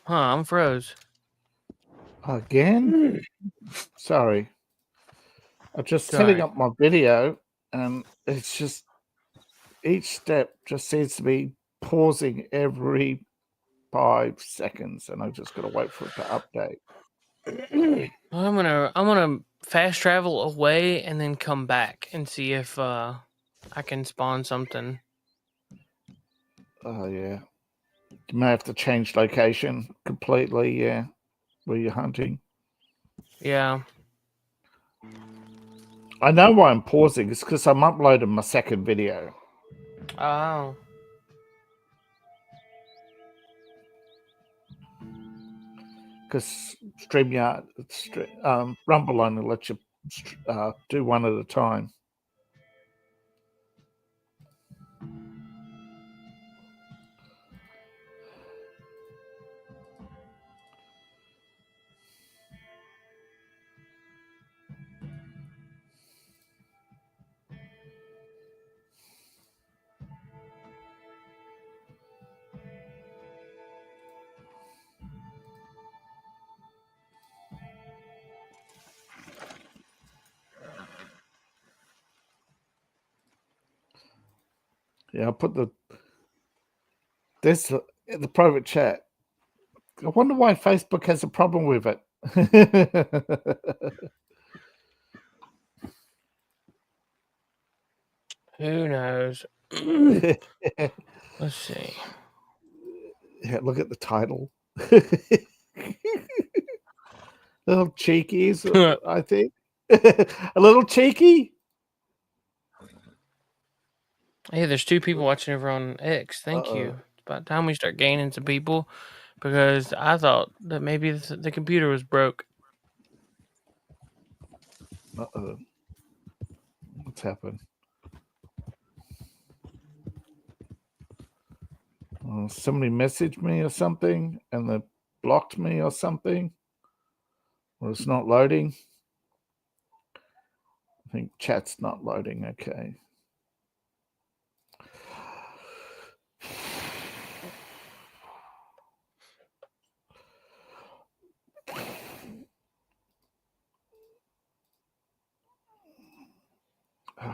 I'm froze. Again? Sorry. I'm just It's setting alright. up my video, and it's just each step just seems to be pausing every 5 seconds, and I've just got to wait for it to update. I'm gonna fast travel away and then come back and see if I can spawn something. Oh, yeah. You may have to change location completely, yeah, where you're hunting. Yeah. I know why I'm pausing. It's because I'm uploading my second video. Oh. Because StreamYard, Rumble only lets you do one at a time. Yeah, I'll put the private chat. I wonder why Facebook has a problem with it. Who knows? Let's see. Yeah, look at the title. Little cheekies, I think. A little cheeky. Hey, there's 2 people watching over on X. Thank you. It's about time we start gaining some people because I thought that maybe the computer was broke. Uh-oh. What's happened? Somebody messaged me or something and they blocked me or something. Or it's not loading. I think chat's not loading. Okay. All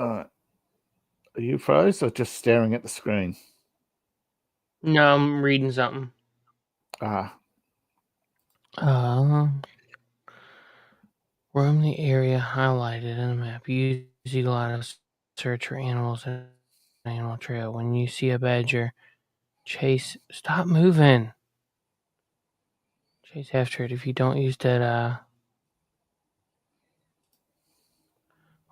right. Are you froze or just staring at the screen? No, I'm reading something. Roam the area highlighted in the map. Use Eagle Eye to search for animals in an animal trail. When you see a badger, chase. Stop moving. Chase after it. If you don't use that eye,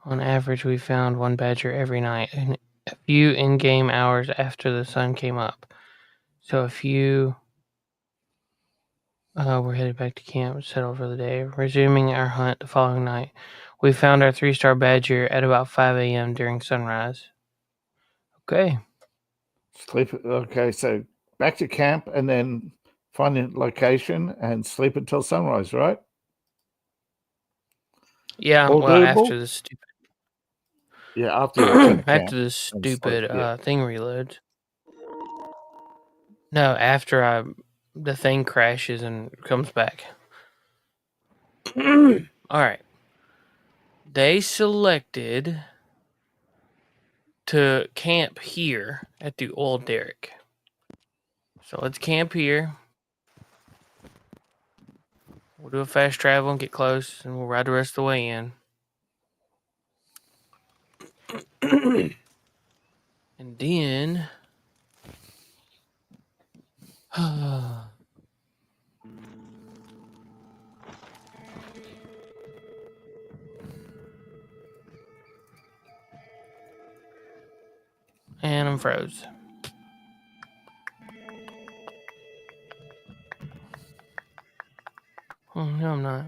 on average, we found one badger every night, and a few in-game hours after the sun came up. So if you we're headed back to camp, settled for the day. Resuming our hunt the following night, we found our 3-star badger at about 5 a.m. during sunrise. Okay. Sleep. Okay, so back to camp and then find a location and sleep until sunrise, right? Yeah, All well, doable? after the stupid Yeah, after you camp after the and sleep, stupid yeah. thing reloads. No, after the thing crashes and comes back. All right. They selected to camp here at the oil derrick. So let's camp here. We'll do a fast travel and get close, and we'll ride the rest of the way in. And then... and I'm froze. Oh, no, I'm not.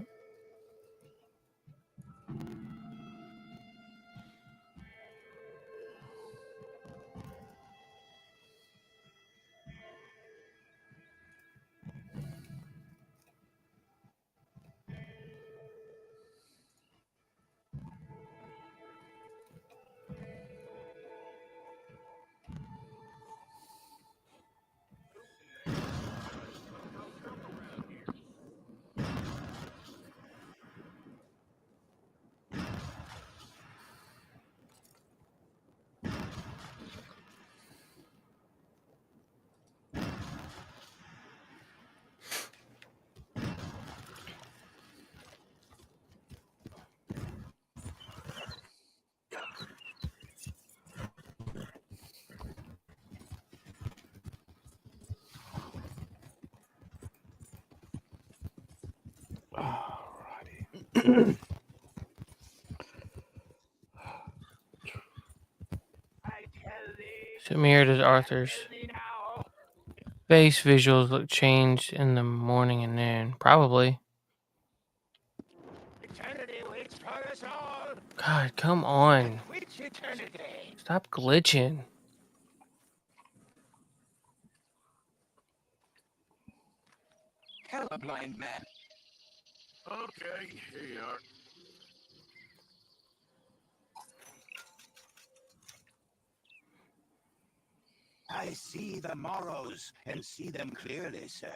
Alrighty. Similar to Arthur's. Face visuals look changed in the morning and noon. Probably. God, come on. Stop glitching. Colorblind man. Okay, here you are. I see the morrows and see them clearly, sir.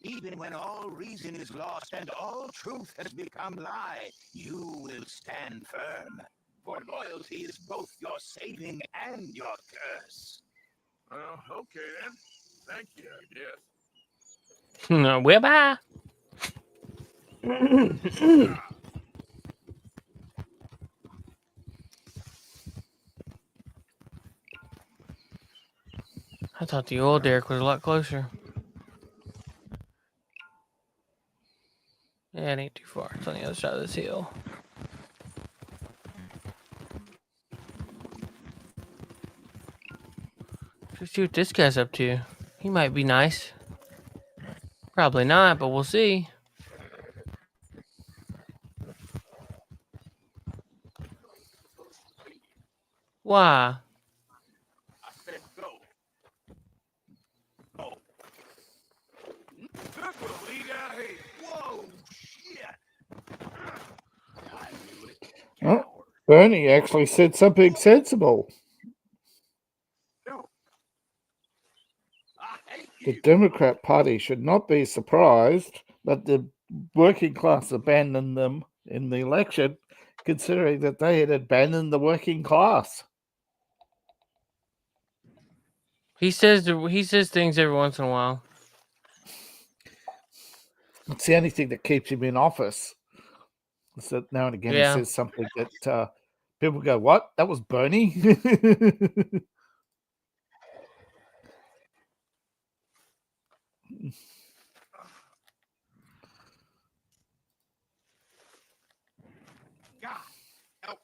Even when all reason is lost and all truth has become lie, you will stand firm. For loyalty is both your saving and your curse. Well, okay then. Thank you, I guess. No, well, bye. I thought the oil derrick was a lot closer. Yeah, it ain't too far. It's on the other side of this hill. Let's see what this guy's up to. He might be nice. Probably not, but we'll see. Why? I said go. Oh. Look what we got here. Whoa, shit. I knew it. Oh, Bernie actually said something sensible. The Democrat Party should not be surprised that the working class abandoned them in the election, considering that they had abandoned the working class. He says things every once in a while. It's the only thing that keeps him in office. So now and again, he Yeah. says something that people go, "What? That was Bernie." God, help.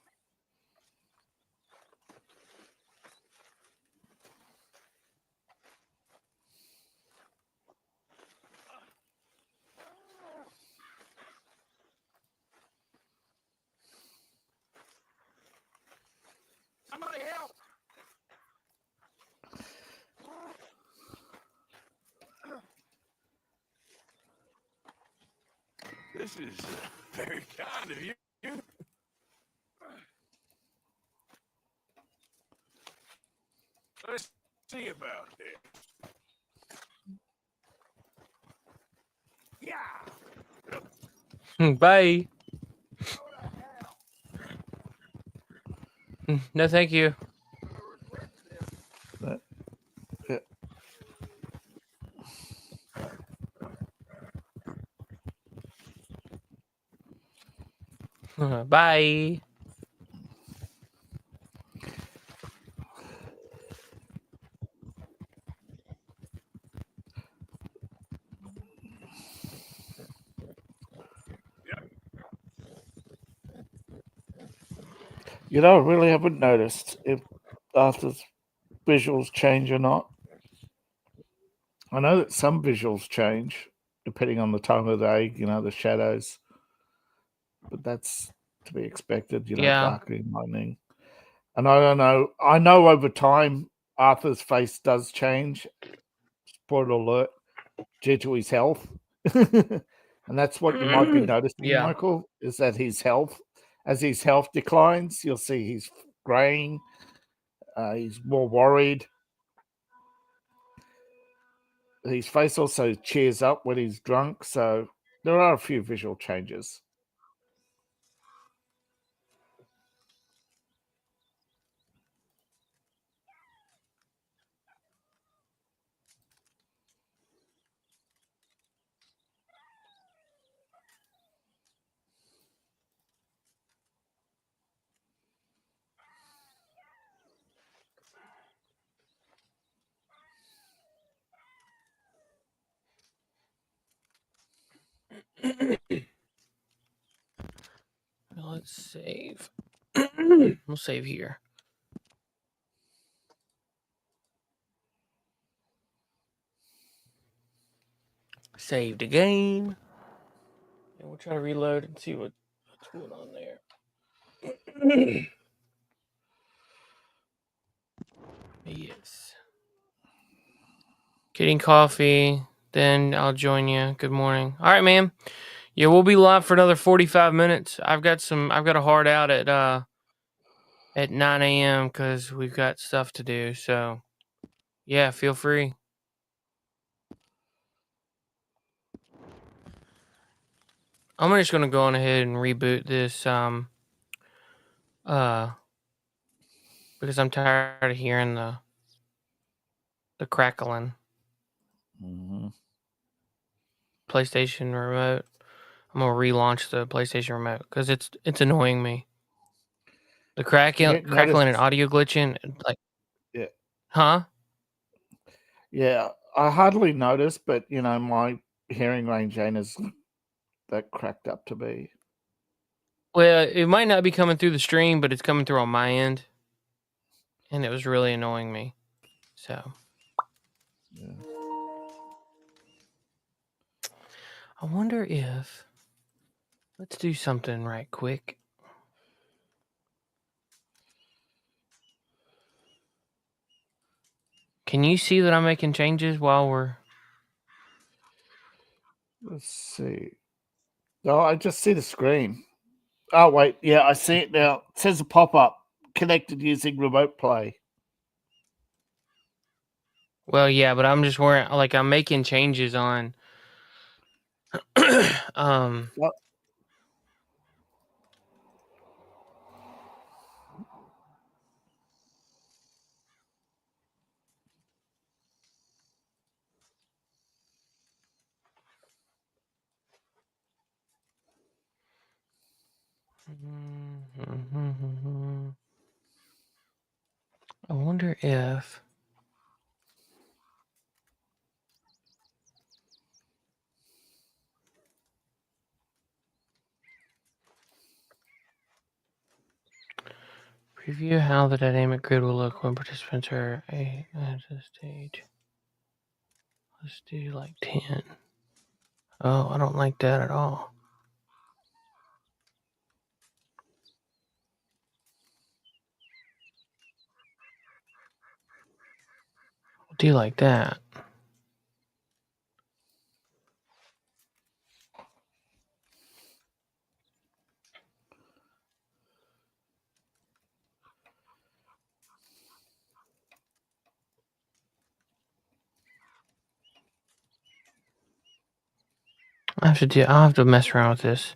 Somebody help. This is very kind of you. Let's see about this. Yeah. Bye. No, thank you. Yeah. Bye. You know, I really haven't noticed if Arthur's visuals change or not. I know that some visuals change depending on the time of day, you know, the shadows, but that's to be expected, you know, Yeah. darkening, lightning. And I don't know. I know over time Arthur's face does change. Spoiler alert, due to his health. And that's what you might be noticing, Yeah. Michael, is that his health, as his health declines, you'll see he's graying. He's more worried. His face also cheers up when he's drunk. So there are a few visual changes. Let's save. We'll save here. Saved a game. And we'll try to reload and see what's going on there. Yes. Getting coffee. Then I'll join you. Good morning. All right, man. Yeah, we'll be live for another 45 minutes. I've got a hard out at 9 a.m. because we've got stuff to do. So yeah, feel free. I'm just gonna go on ahead and reboot this because I'm tired of hearing the crackling. Mm-hmm. PlayStation remote. I'm gonna relaunch the PlayStation remote because it's annoying me. The crackling and audio glitching, like, yeah, huh? yeah. I hardly notice, but you know, my hearing range ain't as that cracked up to be. Well, it might not be coming through the stream, but it's coming through on my end, and it was really annoying me. So, Yeah. I wonder if let's do something right quick. Can you see that I'm making changes while we're? Let's see. Oh, I just see the screen. Oh wait, yeah, I see it now. It says a pop-up connected using remote play. Well, yeah, but I'm just worrying. Like, I'm making changes on. What? I wonder if preview how the dynamic grid will look when participants are at the stage. Let's do like 10. Oh, I don't like that at all. We'll do like that. I'll have to mess around with this.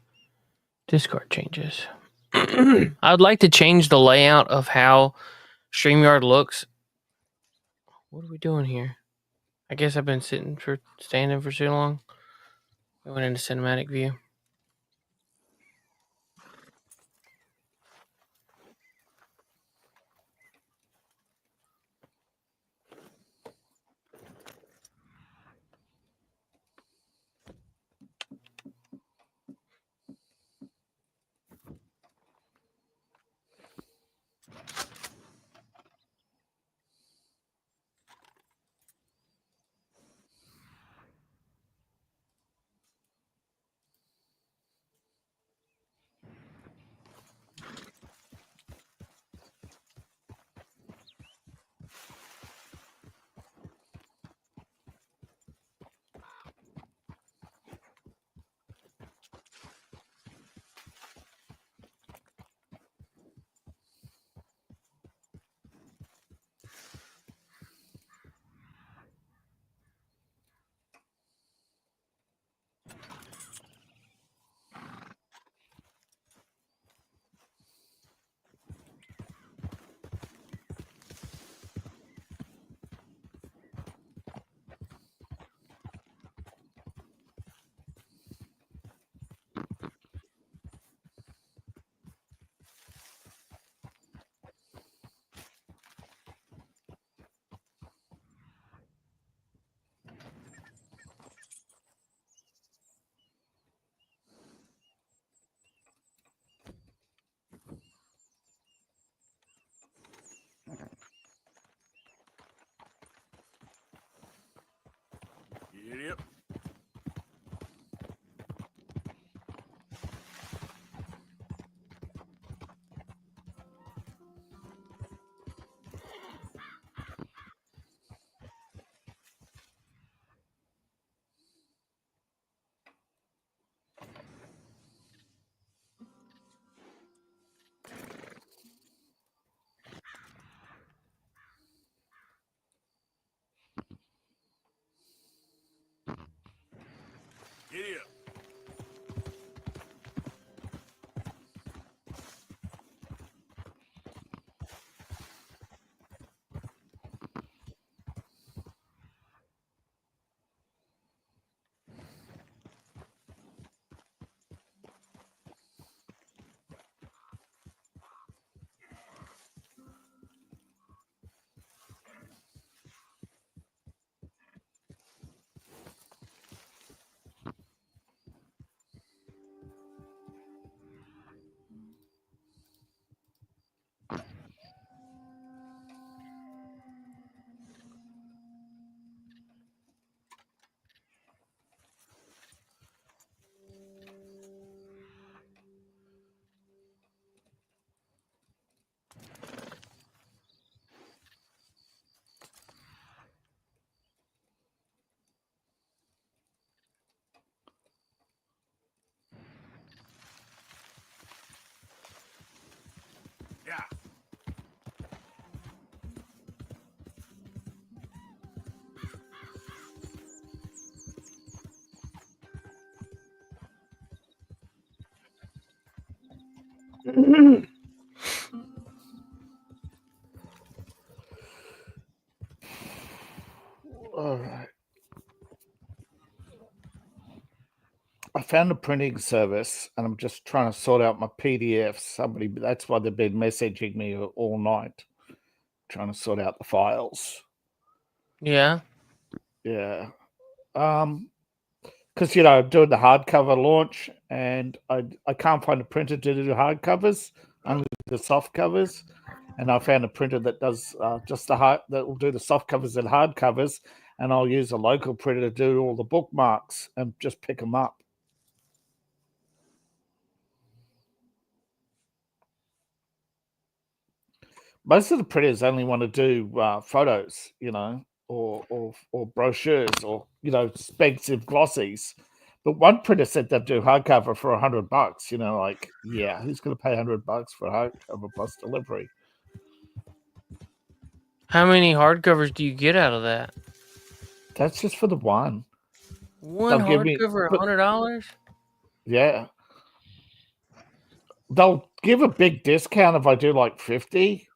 Discord changes. I'd like to change the layout of how StreamYard looks. What are we doing here? I guess I've been standing for too long. I went into cinematic view. Yep. Giddy up. Yeah. All right. I found a printing service, and I'm just trying to sort out my PDFs. That's why they've been messaging me all night, trying to sort out the files. Yeah. Yeah. Because I'm doing the hardcover launch, and I can't find a printer to do hardcovers, only the soft covers. And I found a printer that does just that will do the soft covers and hardcovers, and I'll use a local printer to do all the bookmarks and just pick them up. Most of the printers only want to do photos, or brochures, or expensive glossies. But one printer said they'd do hardcover for $100. Yeah, who's going to pay $100 for a hardcover plus delivery? How many hardcovers do you get out of that? That's just for the one. One hardcover, $100? Yeah. They'll give a big discount if I do like 50.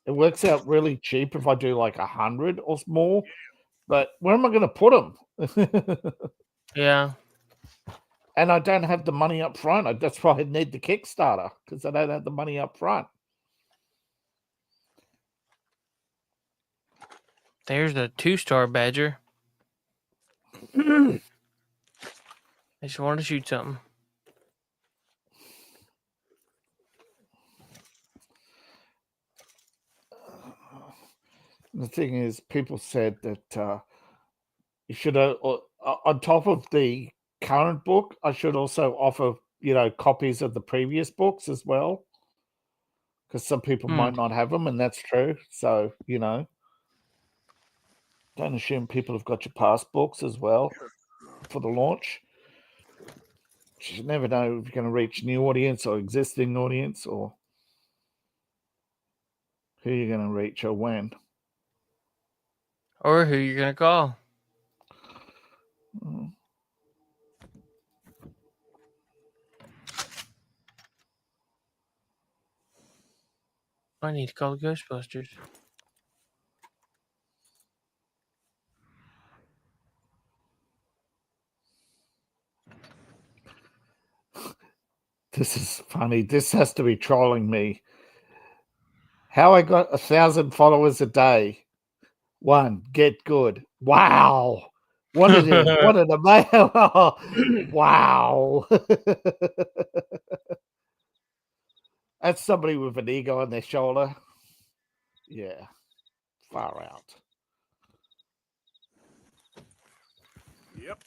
It works out really cheap if I do like 100 or more. But where am I going to put them? Yeah. And I don't have the money up front. That's why I need the Kickstarter, because I don't have the money up front. There's a 2-star badger. I just wanted to shoot something. The thing is, people said that you should, on top of the current book, I should also offer, copies of the previous books as well, because some people might not have them, and that's true. So, don't assume people have got your past books as well for the launch. You never know if you're going to reach new audience or existing audience, or who you're going to reach or when. Or who you're going to call. I need to call the Ghostbusters. This is funny. This has to be trolling me. How I got 1,000 followers a day. 1, get good. Wow. What it is. What an amazing. Wow. That's somebody with an ego on their shoulder. Yeah. Far out. Yep.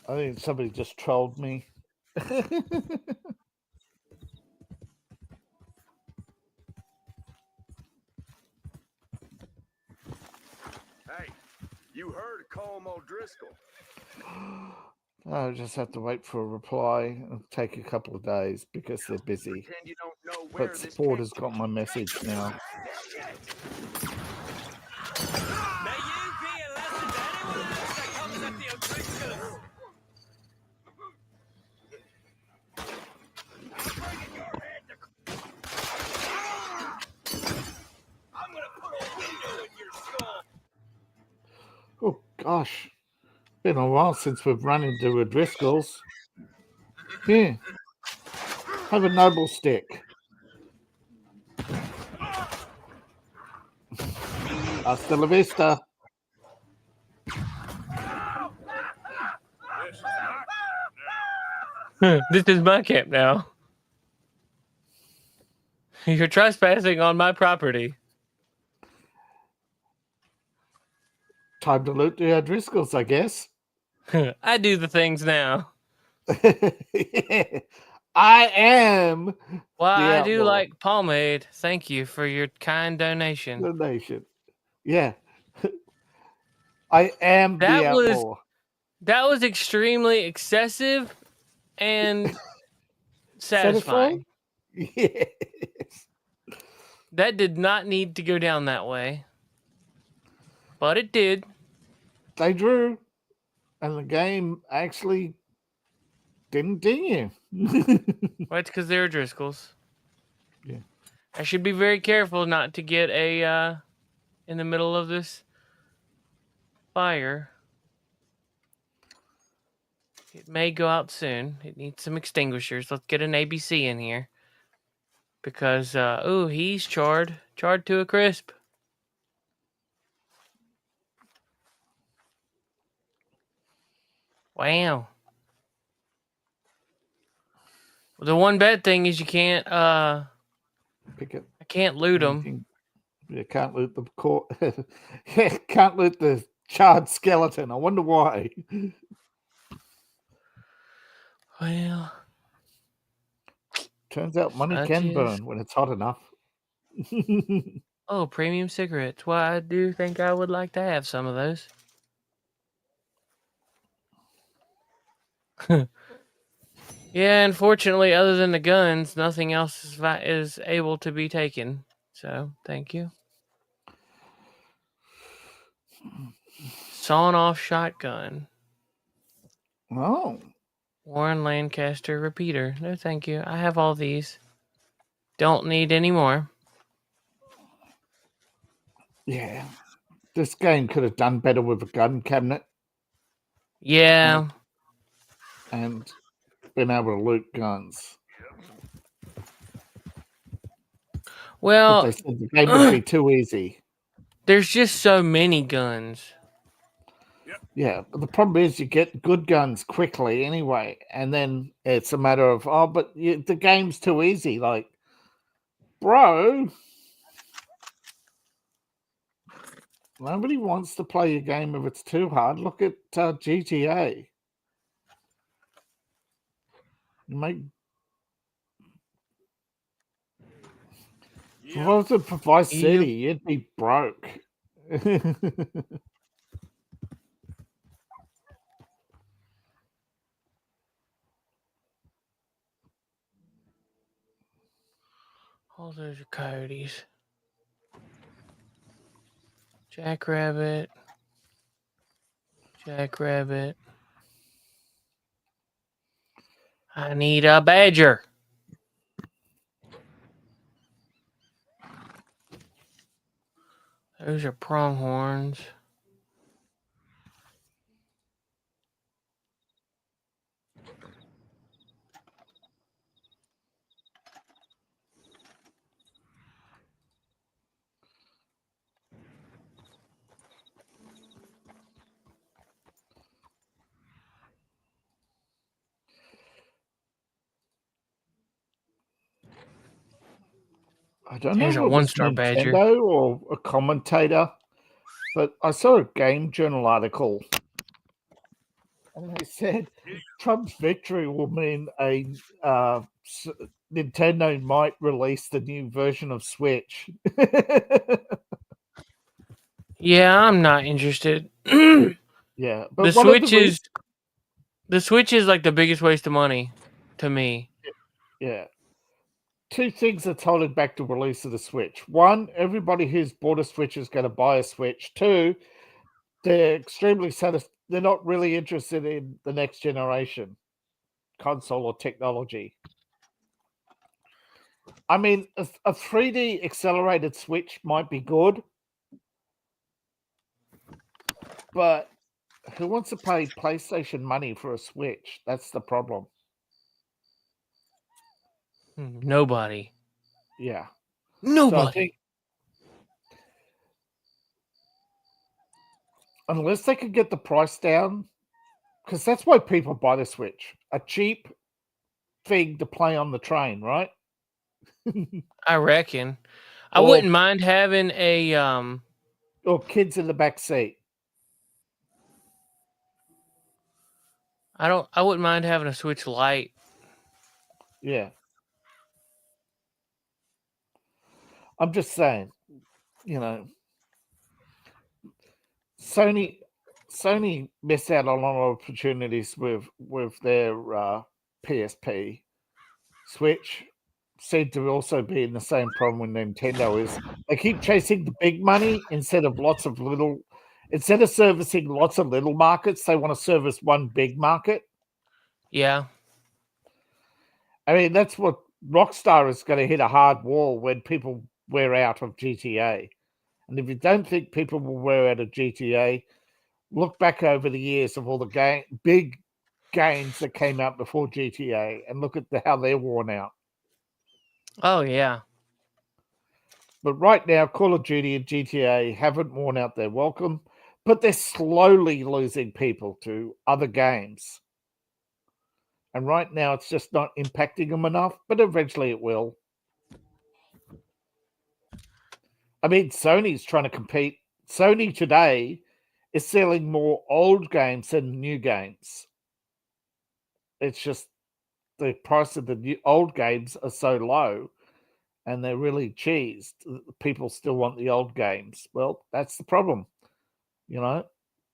I think somebody just trolled me. Hey, you heard of Colm O'Driscoll? I just have to wait for a reply. It'll take a couple of days because they're busy. You don't know where But support has got my message now. May you be a lesson to anyone else that comes at the O'Driscolls. I'm gonna put a window in your skull. Oh gosh. Been a while since we've run into O'Driscolls. Here. Have a noble stick. Hasta la vista. This is my camp now. You're trespassing on my property. Time to loot the O'Driscolls, I guess. I do the things now. I am. Well, I do like pomade. Thank you for your kind donation. Yeah. I am the outlaw. That was extremely excessive and satisfying. Yes. That did not need to go down that way. But it did. They drew. And the game actually didn't ding you. Well, it's because they're Driscolls. Yeah. I should be very careful not to get in the middle of this fire. It may go out soon. It needs some extinguishers. Let's get an ABC in here. Because, he's charred to a crisp. Wow. The one bad thing is you can't, Pick it. I can't loot them. Anything. You can't loot the can't loot the charred skeleton. I wonder why. Well, turns out money can burn when it's hot enough. Oh, premium cigarettes. Well, I do think I would like to have some of those. Yeah, unfortunately, other than the guns, nothing else is able to be taken. So, thank you. Sawn-off shotgun. Oh. Warren Lancaster repeater. No, thank you. I have all these. Don't need any more. Yeah. This game could have done better with a gun cabinet. Yeah. And been able to loot guns. Well, but they said the game would be too easy. There's just so many guns. Yeah, but the problem is you get good guns quickly anyway, and then it's a matter of, the game's too easy. Like, bro, nobody wants to play a game if it's too hard. Look at GTA. If it wasn't for Vice City, you'd be broke. Oh, those are coyotes. Jackrabbit. Jackrabbit. I need a badger. Those are pronghorns. I don't There's know a if it was one-star badger. Nintendo or a commentator, but I saw a Game Journal article, and they said Trump's victory will mean Nintendo might release the new version of Switch. Yeah, I'm not interested. Yeah, but the Switch is like the biggest waste of money to me. Yeah. Two things that's holding back the release of the Switch. One, everybody who's bought a Switch is going to buy a Switch. Two, they're extremely they're not really interested in the next generation console or technology. I mean, a 3D accelerated Switch might be good, but who wants to pay PlayStation money for a Switch? That's the problem. Nobody. Yeah. Nobody. So I think unless they could get the price down, because that's why people buy the Switch. A cheap thing to play on the train, right? I reckon. I wouldn't mind having a or kids in the back seat. I wouldn't mind having a Switch Lite. Yeah. I'm just saying, Sony missed out on a lot of opportunities with their PSP. Switch seemed to also be in the same problem with Nintendo. Is they keep chasing the big money instead of servicing lots of little markets. They want to service one big market. Yeah. I mean, that's what Rockstar is going to hit a hard wall when people wear out of GTA. And if you don't think people will wear out of GTA, look back over the years of all the big games that came out before GTA and look at how they're worn out. Oh yeah. But right now, Call of Duty and GTA haven't worn out their welcome, but they're slowly losing people to other games. And right now, it's just not impacting them enough, but eventually it will. I mean, Sony's trying to compete. Sony today is selling more old games than new games. It's just the price of the old games are so low and they're really cheesed. People still want the old games. Well, that's the problem. You know,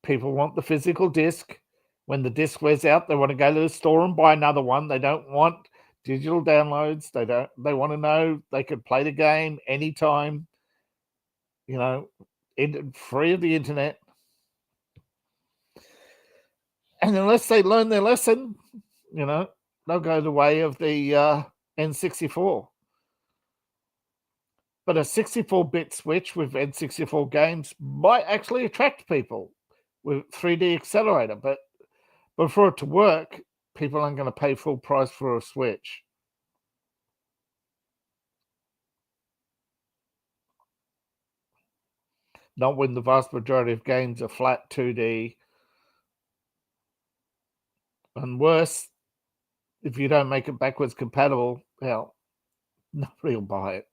people want the physical disc. When the disc wears out, they want to go to the store and buy another one. They don't want digital downloads. They want to know they can play the game anytime, you know, free of the internet. And unless they learn their lesson, you know, they'll go the way of the N64. But a 64-bit Switch with N64 games might actually attract people with 3D accelerator. But for it to work, people aren't going to pay full price for a Switch. Not when the vast majority of games are flat 2D. And worse, if you don't make it backwards compatible, hell, nobody will buy it.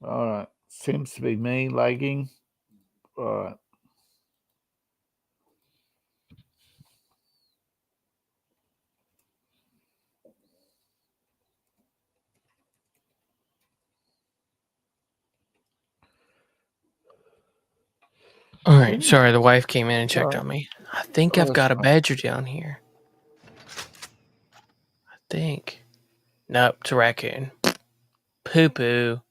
All right. Seems to be me lagging. All right. All right. Sorry, the wife came in and checked Alright. on me. I think Oh, I've that's got a fine. badger down here. I think. Nope, it's a raccoon. Poo poo.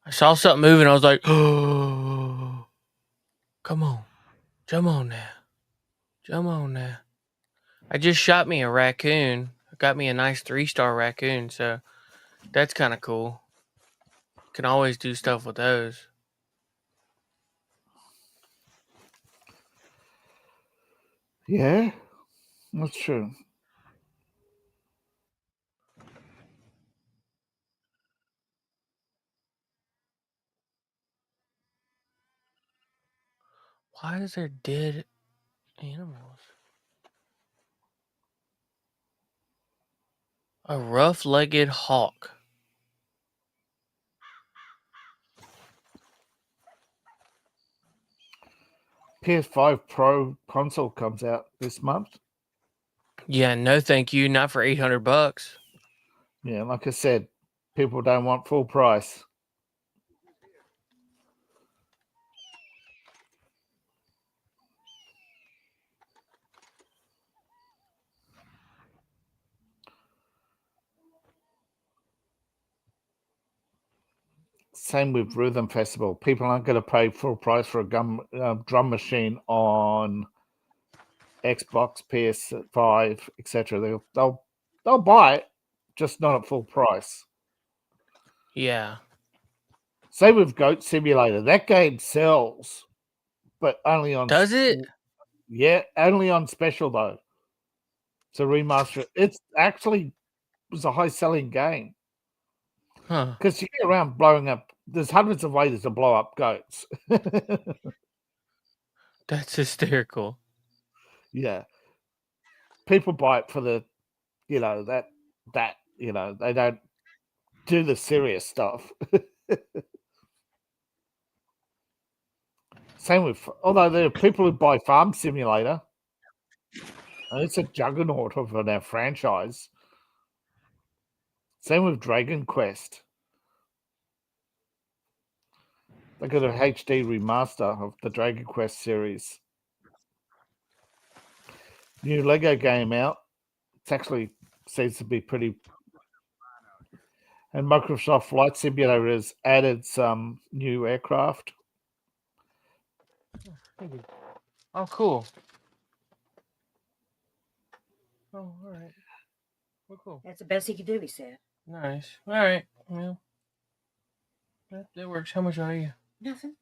I saw something moving. I was like, oh, come on. Jump on now. Jump on now. I just shot me a raccoon. I got me a nice 3-star raccoon, so that's kind of cool. Can always do stuff with those. Yeah, that's true. Why is there dead animals? A rough-legged hawk. PS5 Pro console comes out this month. Yeah, no thank you. Not for $800. Yeah, like I said, people don't want full price. Same with Rhythm Festival. People aren't going to pay full price for a drum machine on Xbox, PS5, etc. They'll buy it, just not at full price. Yeah. Same with Goat Simulator. That game sells, but only on. Does it? Yeah, only on special though. It's a remaster. It's actually was a high selling game. Huh. Because you get around blowing up. There's hundreds of ways to blow up goats. That's hysterical. Yeah. People buy it for the, that, they don't do the serious stuff. Same with, although there are people who buy Farm Simulator. And it's a juggernaut of a franchise. Same with Dragon Quest. They got a HD remaster of the Dragon Quest series. new Lego game out. It's actually seems to be pretty. And Microsoft Flight Simulator has added some new aircraft. Thank you. Oh, cool. Oh, all right. Well, cool. That's the best he could do, he said. Nice. All right. Well, that works. How much are you? Nothing.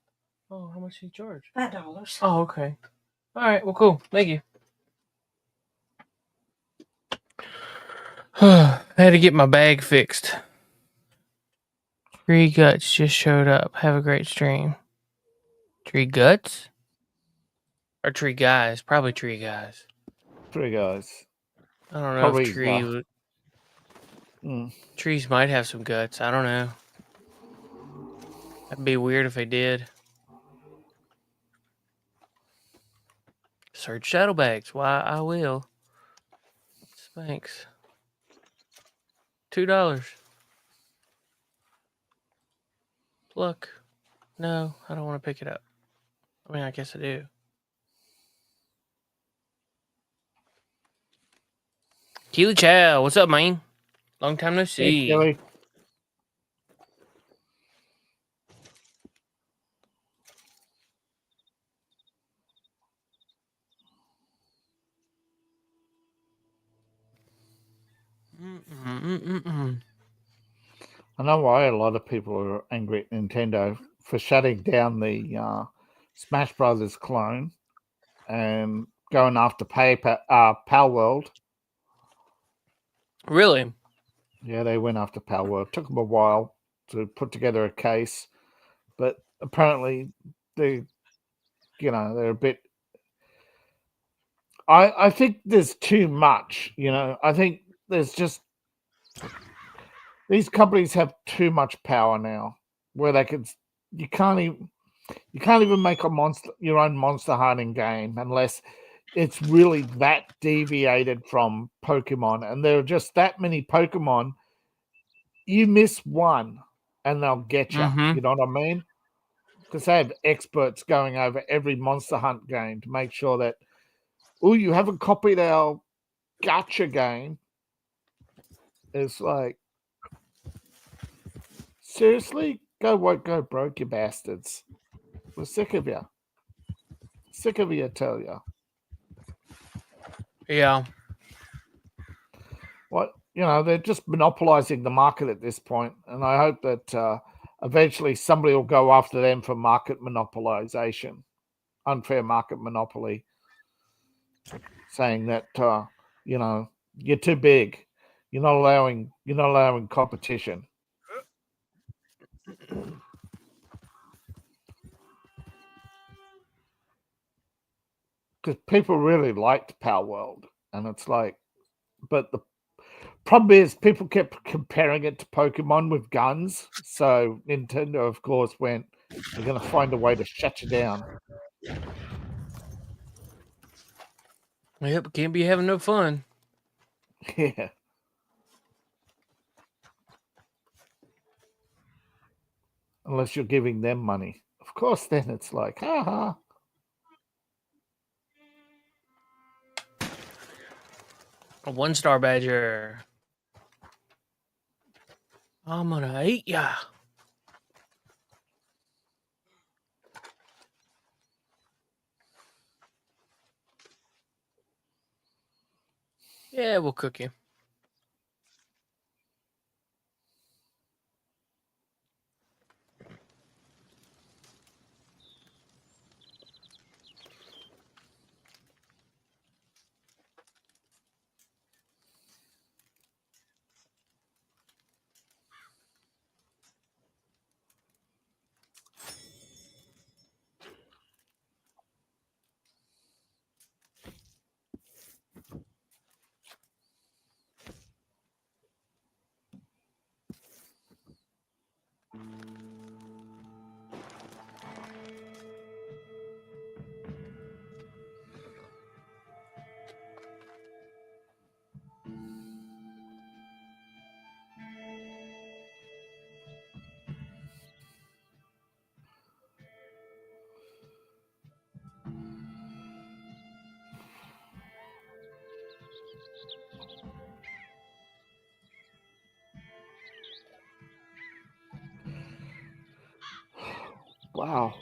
Oh, how much do you charge? $5. Oh, okay. All right. Well, cool. Thank you. I had to get my bag fixed. Tree Guts just showed up. Have a great stream. Tree Guts? Or Tree Guys? Probably Tree Guys. Tree Guys. I don't know Probably, if Tree would. Trees might have some guts. I don't know. That'd be weird if they did. Search saddlebags. Why, I will. Thanks. $2. Look. No, I don't want to pick it up. I mean, I guess I do. Keely Chow, what's up, man? Long time no see. Hey, Kelly. I know why a lot of people are angry at Nintendo for shutting down the Smash Brothers clone and going after Power World. Really? Yeah, they went after Power World. It took them a while to put together a case, but apparently they're a bit. I think there's too much. I think there's just these companies have too much power now, where they can. You can't even make your own Monster Hunting game unless it's really that deviated from Pokemon, and there are just that many Pokemon. You miss one, and they'll get you. You know what I mean? Because they have experts going over every Monster Hunt game to make sure that, you haven't copied our gacha game. It's like, seriously? Go broke, you bastards. We're sick of you. Sick of you, I tell you. Yeah. What? They're just monopolizing the market at this point, and I hope that eventually somebody will go after them for market monopolization, unfair market monopoly, saying that you're too big, you're not allowing competition. Because people really liked Power World, and it's like, but the problem is people kept comparing it to Pokemon with guns, so Nintendo, of course, went, "We're going to find a way to shut you down." Yep, can't be having no fun. Yeah. Unless you're giving them money. Of course, then it's like, ha. A 1-star badger. I'm gonna eat ya. Yeah, we'll cook you. Wow.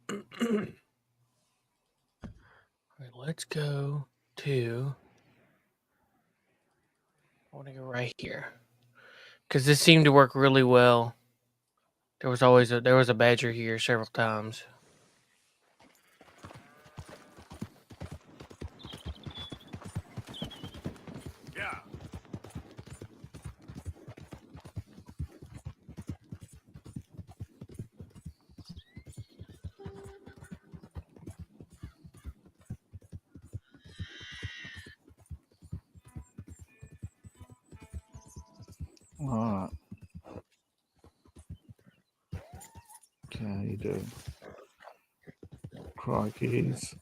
All right, let's go to. I want to go right here because this seemed to work really well. There was a badger here several times. Yeah. All right. Okay, how you doing? Crikeys.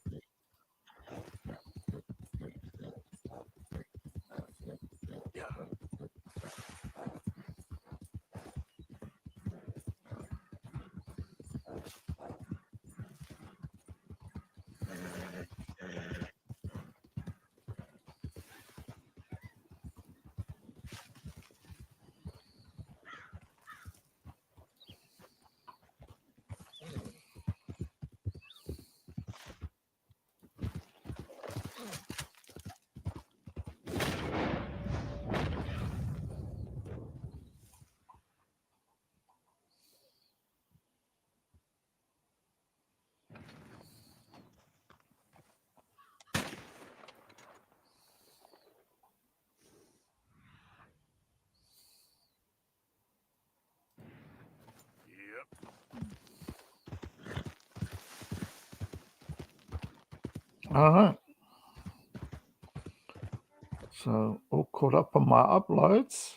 All right. So all caught up on my uploads.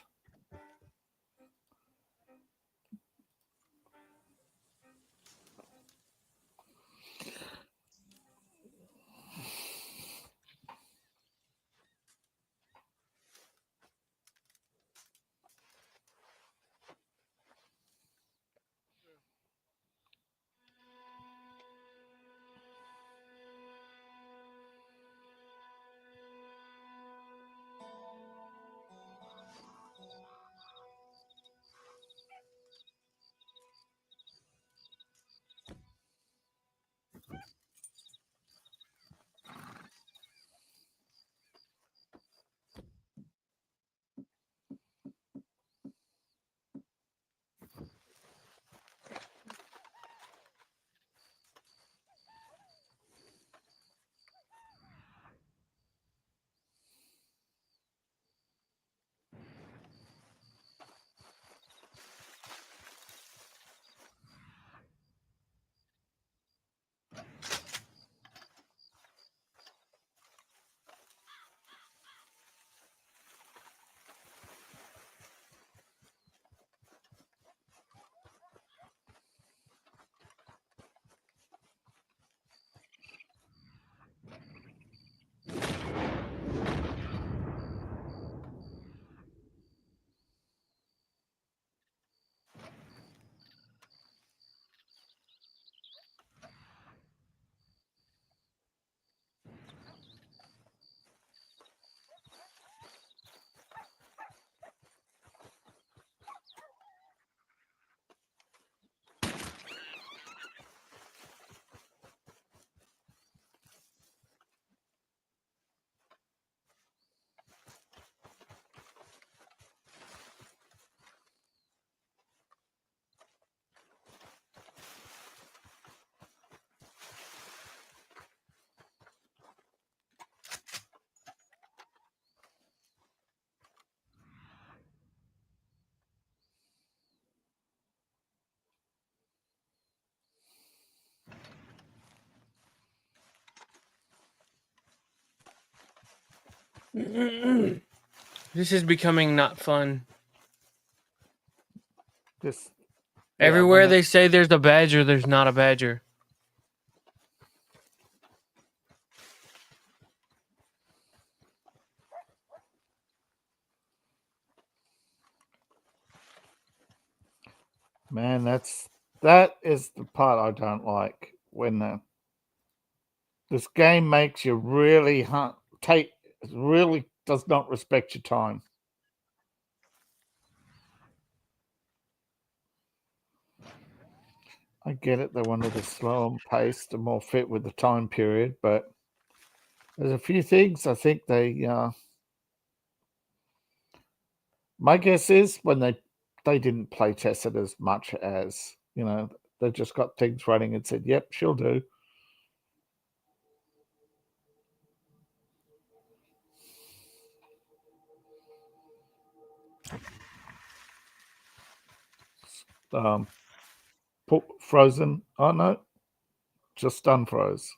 This is becoming not fun. This Everywhere they say there's a badger, there's not a badger. Man, that is the part I don't like when this game makes you really really does not respect your time. I get it. They wanted a slower pace to more fit with the time period, but there's a few things I think they. My guess is when they didn't play test it as much as they just got things running and said, "Yep, she'll do." Frozen. Oh no, just unfroze.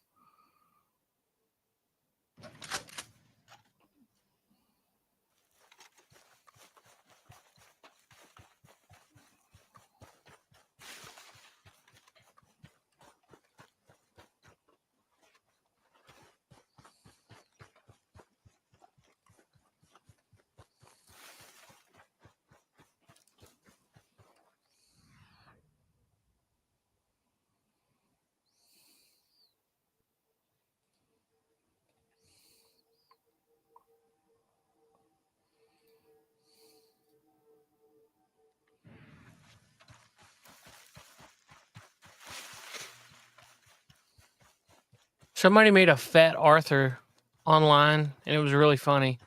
Somebody made a fat Arthur online, and it was really funny.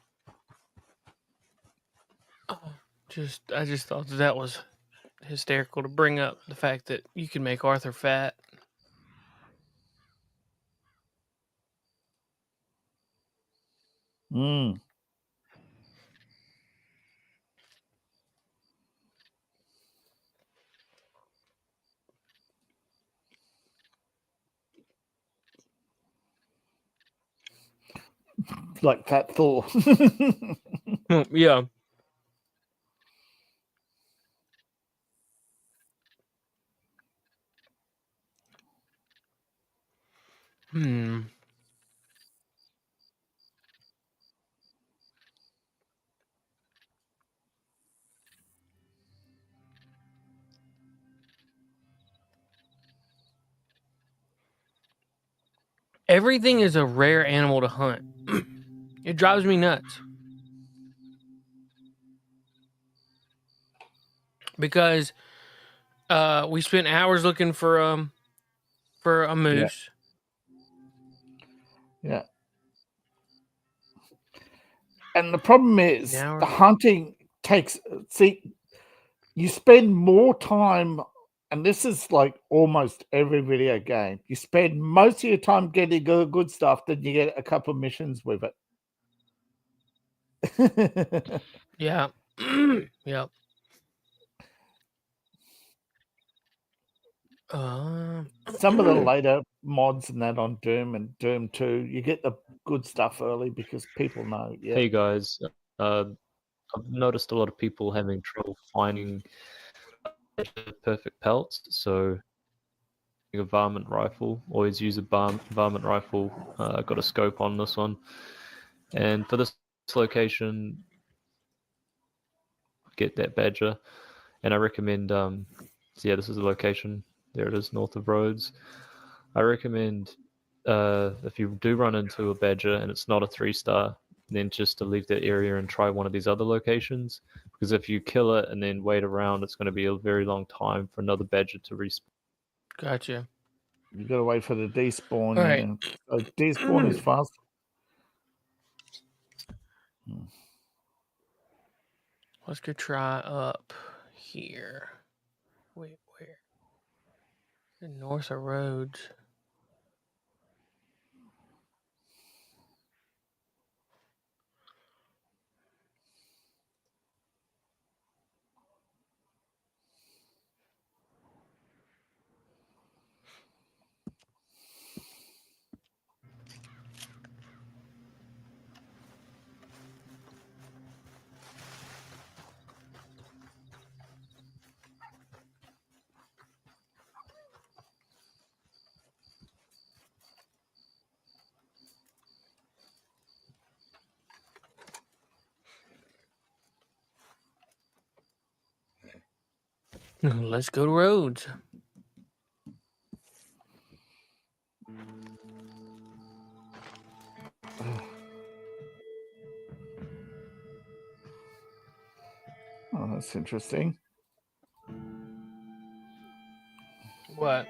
I just thought that was hysterical to bring up the fact that you can make Arthur fat. Like Fat Thor. Yeah. Everything is a rare animal to hunt. It drives me nuts. Because we spent hours looking for a moose. Yeah. And the problem is the hunting takes. See, you spend more time, and this is like almost every video game. You spend most of your time getting good stuff, then you get a couple of missions with it. Yeah. Yep. Some of the later mods and that on Doom and Doom 2, you get the good stuff early because people know. Yeah. Hey guys, I've noticed a lot of people having trouble finding perfect pelts, so a varmint rifle. Always use a varmint rifle. Got a scope on this one, and for this location, get that badger. And I recommend. So yeah, this is the location. There it is, north of Rhodes. I recommend if you do run into a badger and it's not a 3-star, then just to leave that area and try one of these other locations. Because if you kill it and then wait around, it's going to be a very long time for another badger to respawn. Gotcha. You got to wait for the despawn. All right. So despawn is fast. Let's go try up here. Wait, where? North of Rhodes. Let's go to Rhodes. Oh, that's interesting. What?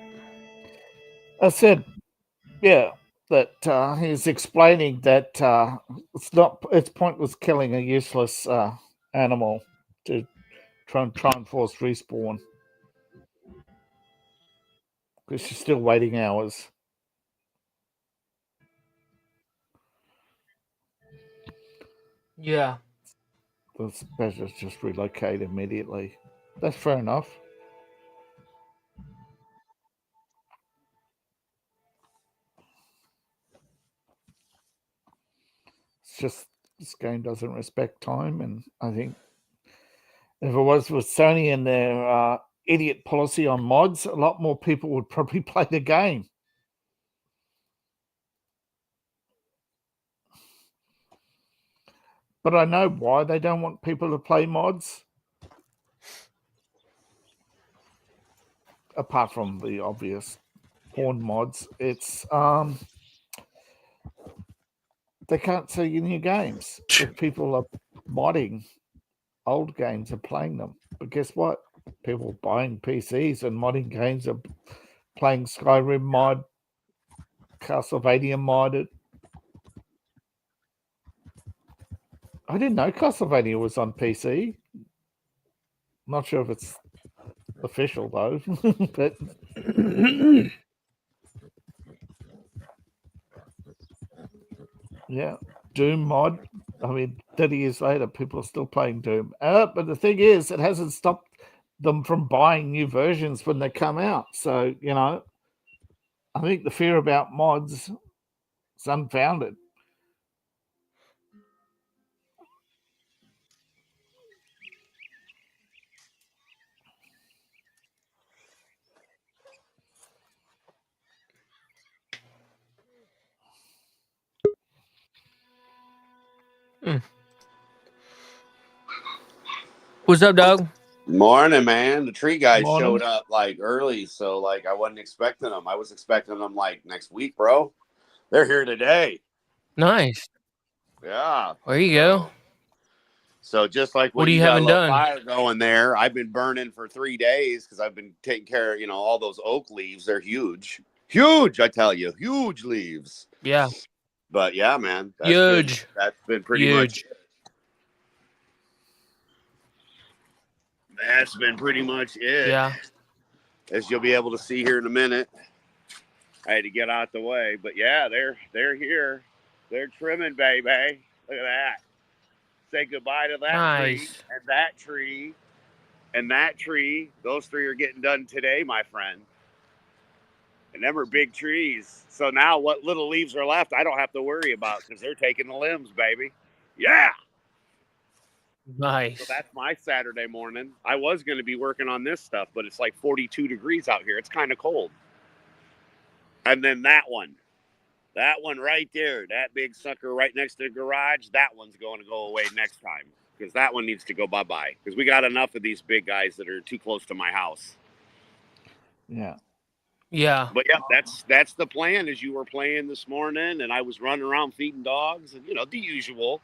I said, yeah, that he's explaining that it's pointless killing a useless animal to try and force respawn because she's still waiting hours. Yeah. The specialists just relocate immediately. That's fair enough. It's just this game doesn't respect time, and I think if it was with Sony and their idiot policy on mods, a lot more people would probably play the game. But I know why they don't want people to play mods. Apart from the obvious porn mods, it's they can't sell you new games if people are modding old games and playing them. But guess what? People buying PCs and modding games are playing Skyrim mod, Castlevania modded. I didn't know Castlevania was on PC. Not sure if it's official though, but yeah, Doom mod. I mean, 30 years later, people are still playing Doom. But the thing is, it hasn't stopped them from buying new versions when they come out. So, you know, I think the fear about mods is unfounded. What's up, dog? Morning, man. The tree guys Morning. showed up like early, so like I wasn't expecting them. I was expecting them like next week, bro. They're here today. Nice. Yeah. There you go. So just like What when are you got a having little done? fire going there, I've been burning for 3 days because I've been taking care of, all those oak leaves. They're huge. Huge, I tell you. Huge leaves. Yeah. But yeah, man. Huge. That's been pretty Huge. much it. That's been pretty much it. Yeah. As you'll be able to see here in a minute. I had to get out the way. But yeah, they're here. They're trimming, baby. Look at that. Say goodbye to that tree Nice. and that tree and that tree. Those 3 are getting done today, my friend. And them are big trees. So now what little leaves are left, I don't have to worry about because they're taking the limbs, baby. Yeah. Nice. So that's my Saturday morning. I was going to be working on this stuff, but it's like 42 degrees out here. It's kind of cold. And then that one right there, that big sucker right next to the garage, that one's going to go away next time because that one needs to go bye-bye because we got enough of these big guys that are too close to my house. Yeah. Yeah. But yeah, that's the plan as you were playing this morning and I was running around feeding dogs and, the usual.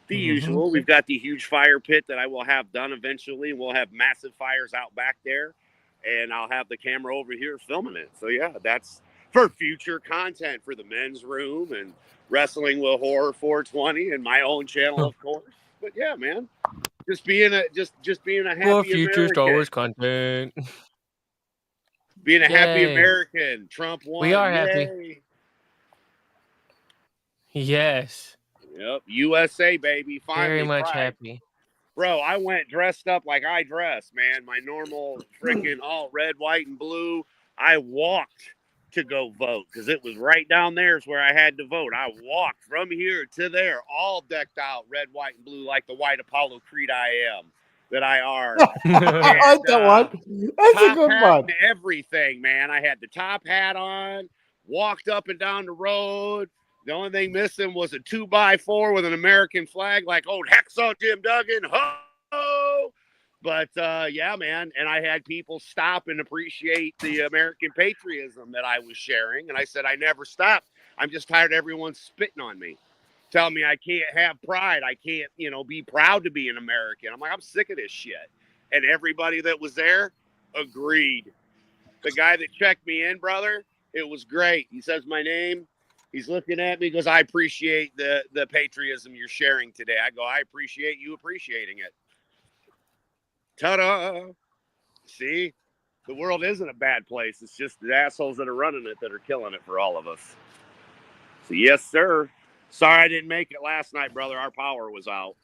The usual. We've got the huge fire pit that I will have done eventually. We'll have massive fires out back there and I'll have the camera over here filming it. So yeah, that's for future content for the men's room and Wrestling with Horror 420 and my own channel, of course. But yeah, man, just being a happy For future American. Star Wars content. Being a happy Yay. American. Trump won. We are Yay. happy. Yes. Yep. USA, baby. Finally. Very much pride. happy. Bro, I went dressed up like I dress, man. My normal freaking all red, white, and blue. I walked to go vote because it was right down there is where I had to vote. I walked from here to there, all decked out red, white, and blue like the white Apollo Creed I am that I are. I like that one. That's a good one. And everything, man. I had the top hat on, walked up and down the road. The only thing missing was a 2x4 with an American flag like old Hacksaw Jim Duggan. Ho! But yeah, man. And I had people stop and appreciate the American patriotism that I was sharing. And I said, I never stopped. I'm just tired of everyone spitting on me, telling me I can't have pride. I can't, be proud to be an American. I'm like, I'm sick of this shit. And everybody that was there agreed. The guy that checked me in, brother, it was great. He says my name. He's looking at me. He goes, I appreciate the patriotism you're sharing today. I go, I appreciate you appreciating it. Ta-da! See, the world isn't a bad place. It's just the assholes that are running it that are killing it for all of us. So yes, sir. Sorry I didn't make it last night, brother. Our power was out.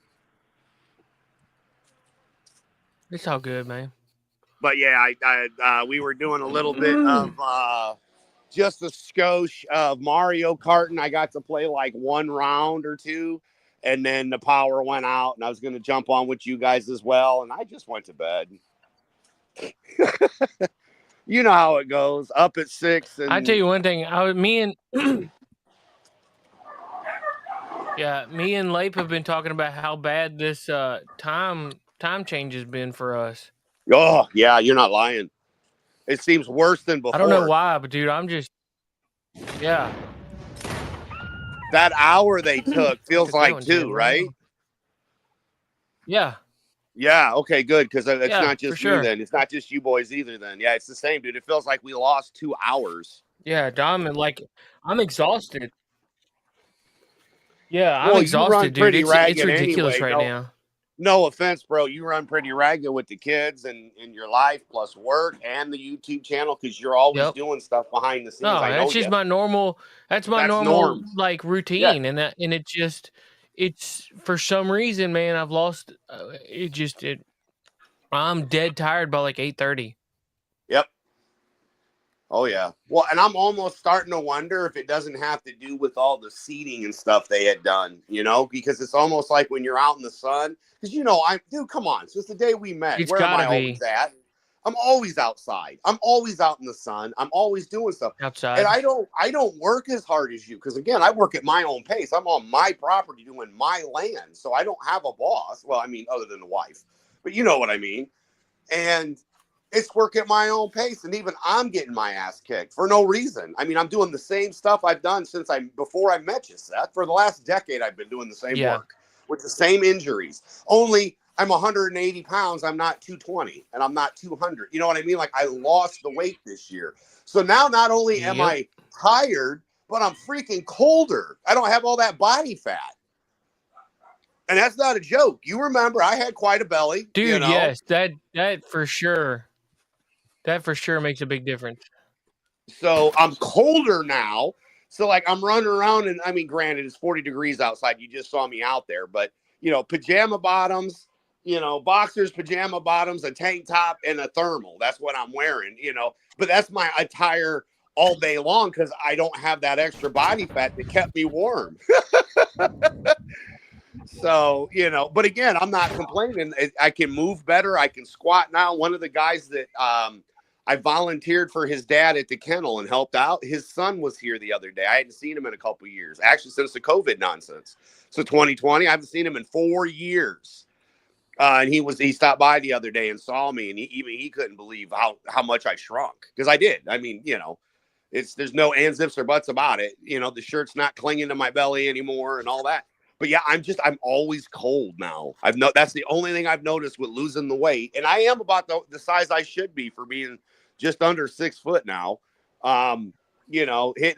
It's all good, man. But yeah, we were doing a little bit of just a skosh of Mario Kart, and I got to play like one round or two, and then the power went out, and I was going to jump on with you guys as well, and I just went to bed. You know how it goes. Up at 6. And I tell you one thing. Me and Leip have been talking about how bad this time change has been for us. Oh yeah, you're not lying. It seems worse than before. I don't know why, but dude, I'm just That hour they took feels like 2, right? Yeah. Yeah, okay, good, because it's not just sure. you then. It's not just you boys either then. Yeah, it's the same, dude. It feels like we lost 2 hours. Yeah, Dom, I'm exhausted. Yeah, I'm exhausted, dude. It's ridiculous anyway. right now. No offense, bro. You run pretty ragged with the kids and your life plus work and the YouTube channel because you're always doing stuff behind the scenes. No, that's just my normal. That's my normal like routine, and it's for some reason, man. I've lost. I'm dead tired by like 8:30. Yep. Oh yeah. Well, and I'm almost starting to wonder if it doesn't have to do with all the seating and stuff they had done, because it's almost like when you're out in the sun. Because come on, since the day we met, where am I always at? I'm always outside. I'm always out in the sun. I'm always doing stuff outside. And I don't work as hard as you because again, I work at my own pace. I'm on my property doing my land, so I don't have a boss. Well, I mean, other than the wife, but you know what I mean. And it's work at my own pace, and even I'm getting my ass kicked for no reason. I mean, I'm doing the same stuff I've done since before I met you, Seth. For the last decade, I've been doing the same work with the same injuries. Only I'm 180 pounds. I'm not 220, and I'm not 200. You know what I mean? Like I lost the weight this year, so now not only am I tired, but I'm freaking colder. I don't have all that body fat. And that's not a joke. You remember I had quite a belly. Dude, yes, that for sure. That for sure makes a big difference. So I'm colder now. So like I'm running around and I mean, granted, it's 40 degrees outside. You just saw me out there, but pajama bottoms, boxers, pajama bottoms, a tank top and a thermal. That's what I'm wearing, but that's my attire all day long because I don't have that extra body fat that kept me warm. So, but again, I'm not complaining. I can move better. I can squat now. One of the guys that I volunteered for his dad at the kennel and helped out, his son was here the other day. I hadn't seen him in a couple of years, actually since the COVID nonsense. So 2020, I haven't seen him in 4 years. And he stopped by the other day and saw me, and he couldn't believe how much I shrunk because I did. I mean, there's no ands, ifs, or buts about it. The shirt's not clinging to my belly anymore and all that. But yeah, I'm always cold now. That's the only thing I've noticed with losing the weight. And I am about the size I should be for being just under 6 foot now. Hitting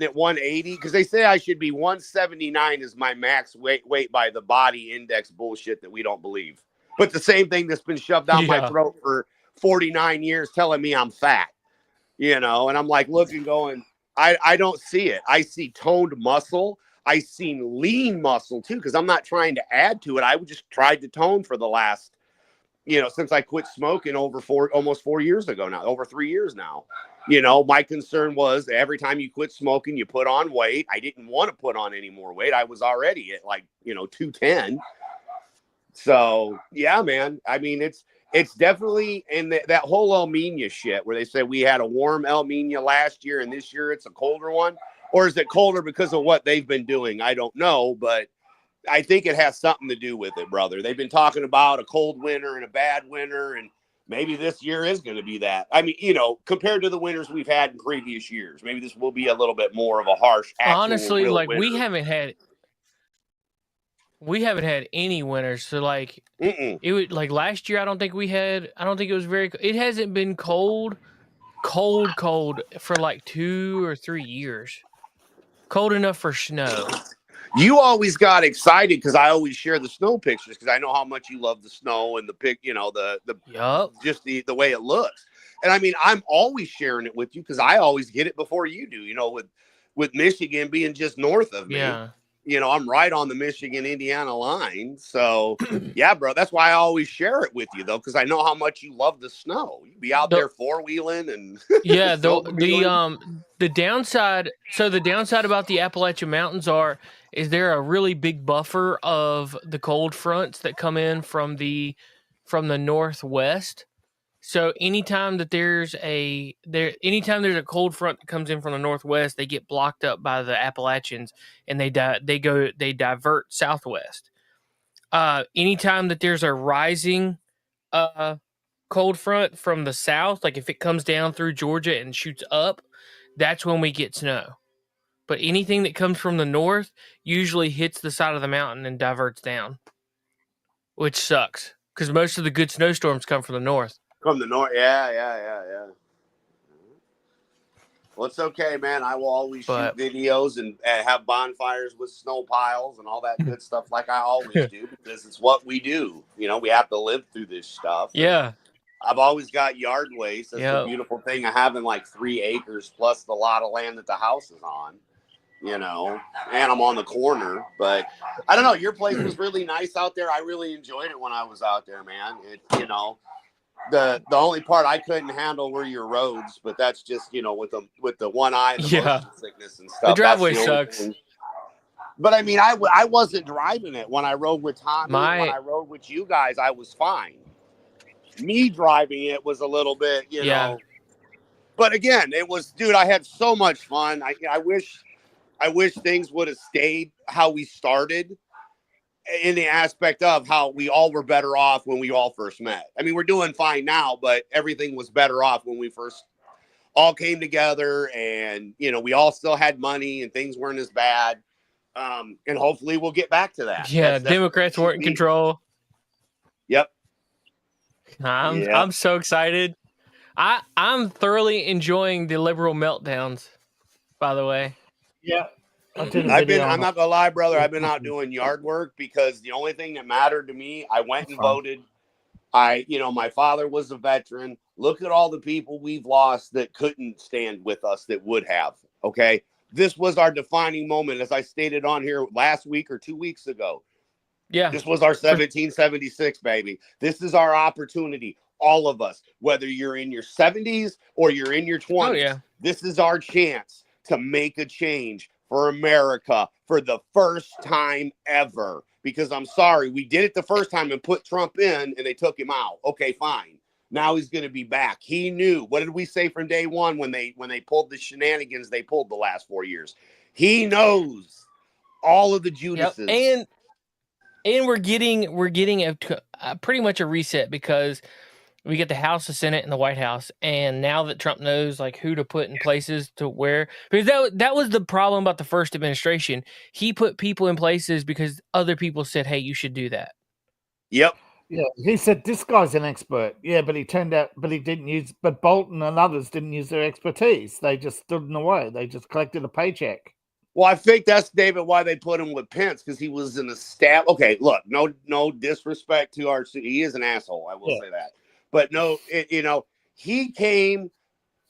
at 180 because they say I should be 179 is my max weight by the body index bullshit that we don't believe. But the same thing that's been shoved down my throat for 49 years telling me I'm fat, and I'm like looking going, I don't see it. I see toned muscle. I seen lean muscle too, because I'm not trying to add to it. I just tried to tone for the last, since I quit smoking almost 4 years ago now, over 3 years now. My concern was every time you quit smoking, you put on weight. I didn't want to put on any more weight. I was already at 210. So yeah, man. I mean, it's definitely in that whole El Nino shit where they said we had a warm El Nino last year and this year it's a colder one. Or is it colder because of what they've been doing? I don't know, but I think it has something to do with it, brother. They've been talking about a cold winter and a bad winter, and maybe this year is going to be that. I mean, you know, compared to the winters we've had in previous years, maybe this will be a little bit more of a harsh, actual, Honestly, real like winter. we haven't had any winters. So like it would like last year. I don't think it was very. It hasn't been cold for like 2 or 3 years. Cold enough for snow. You always got excited because I always share the snow pictures because I know how much you love the snow and the pic, you know, just the way it looks. And I mean, I'm always sharing it with you because I always get it before you do, you know, with Michigan being just north of me. Yeah. You know, I'm right on the Michigan-Indiana line. So, yeah, bro, that's why I always share it with you, though, because I know how much you love the snow. You be out there four-wheeling and yeah, the downside. So the downside about the Appalachian Mountains is there a really big buffer of the cold fronts that come in from the northwest. So anytime there's a cold front that comes in from the northwest, they get blocked up by the Appalachians, and they divert southwest. Anytime that there's a rising cold front from the south, like if it comes down through Georgia and shoots up, that's when we get snow. But anything that comes from the north usually hits the side of the mountain and diverts down, which sucks because most of the good snowstorms come from the north. From the north, yeah. Well, it's okay, man. I will always shoot videos and have bonfires with snow piles and all that good stuff like I always do because it's what we do. You know, we have to live through this stuff. Yeah. I've always got yard waste. That's the beautiful thing of having like 3 acres plus the lot of land that the house is on, you know, and I'm on the corner. But I don't know. Your place was really nice out there. I really enjoyed it when I was out there, man. You know. The only part I couldn't handle were your roads, but that's just, you know, with the one eye, the motion sickness and stuff. The driveway sucks. But I mean, I wasn't driving it when I rode with Tommy. When I rode with you guys, I was fine. Me driving it was a little bit, you know. But again, it was, dude. I had so much fun. I wish things would have stayed how we started. In the aspect of how we all were better off when we all first met. I mean, we're doing fine now, but everything was better off when we first all came together and, you know, we all still had money and things weren't as bad. And hopefully we'll get back to that. Yeah. Democrats weren't in control. Yep. I'm so excited. I'm thoroughly enjoying the liberal meltdowns, by the way. Yeah. I'm not gonna lie, brother. I've been out doing yard work because the only thing that mattered to me, I went and voted. My father was a veteran. Look at all the people we've lost that couldn't stand with us that would have. Okay. This was our defining moment, as I stated on here last week or 2 weeks ago. Yeah. This was our 1776, baby. This is our opportunity. All of us, whether you're in your 70s or you're in your 20s, this is our chance to make a change for America for the first time ever. Because I'm sorry, we did it the first time and put Trump in and they took him out. Okay, fine. Now he's going to be back. He knew. What did we say from day one when they pulled the shenanigans they pulled the last 4 years? He knows all of the Judases. Yep. And we're getting a pretty much a reset because we get the House, the Senate, and the White House. And now that Trump knows like who to put in places to where, because that was the problem about the first administration. He put people in places because other people said, "Hey, you should do that." Yep. Yeah, he said this guy's an expert. Yeah, but but Bolton and others didn't use their expertise. They just stood in the way. They just collected a paycheck. Well, I think that's, David, why they put him with Pence, because he was in a staff. Okay, look, no disrespect to our city. He is an asshole. I will say that. But he came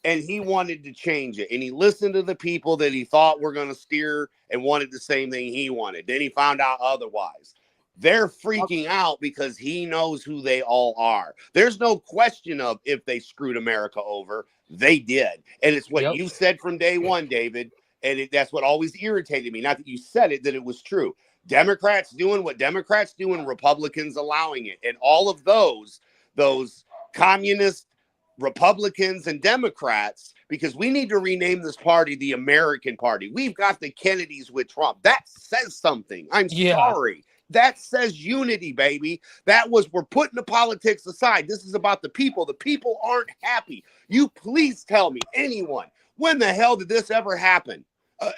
and he wanted to change it. And he listened to the people that he thought were going to steer and wanted the same thing he wanted. Then he found out otherwise. They're freaking out because he knows who they all are. There's no question of if they screwed America over. They did. And it's what you said from day one, David. And that's what always irritated me. Not that you said it, that it was true. Democrats doing what Democrats do and Republicans allowing it. And all of those communist Republicans and Democrats, because we need to rename this party the American Party. We've got the Kennedys with Trump. That says something. I'm sorry. That says unity, baby. We're putting the politics aside. This is about the people. The people aren't happy. You please tell me, anyone, when the hell did this ever happen?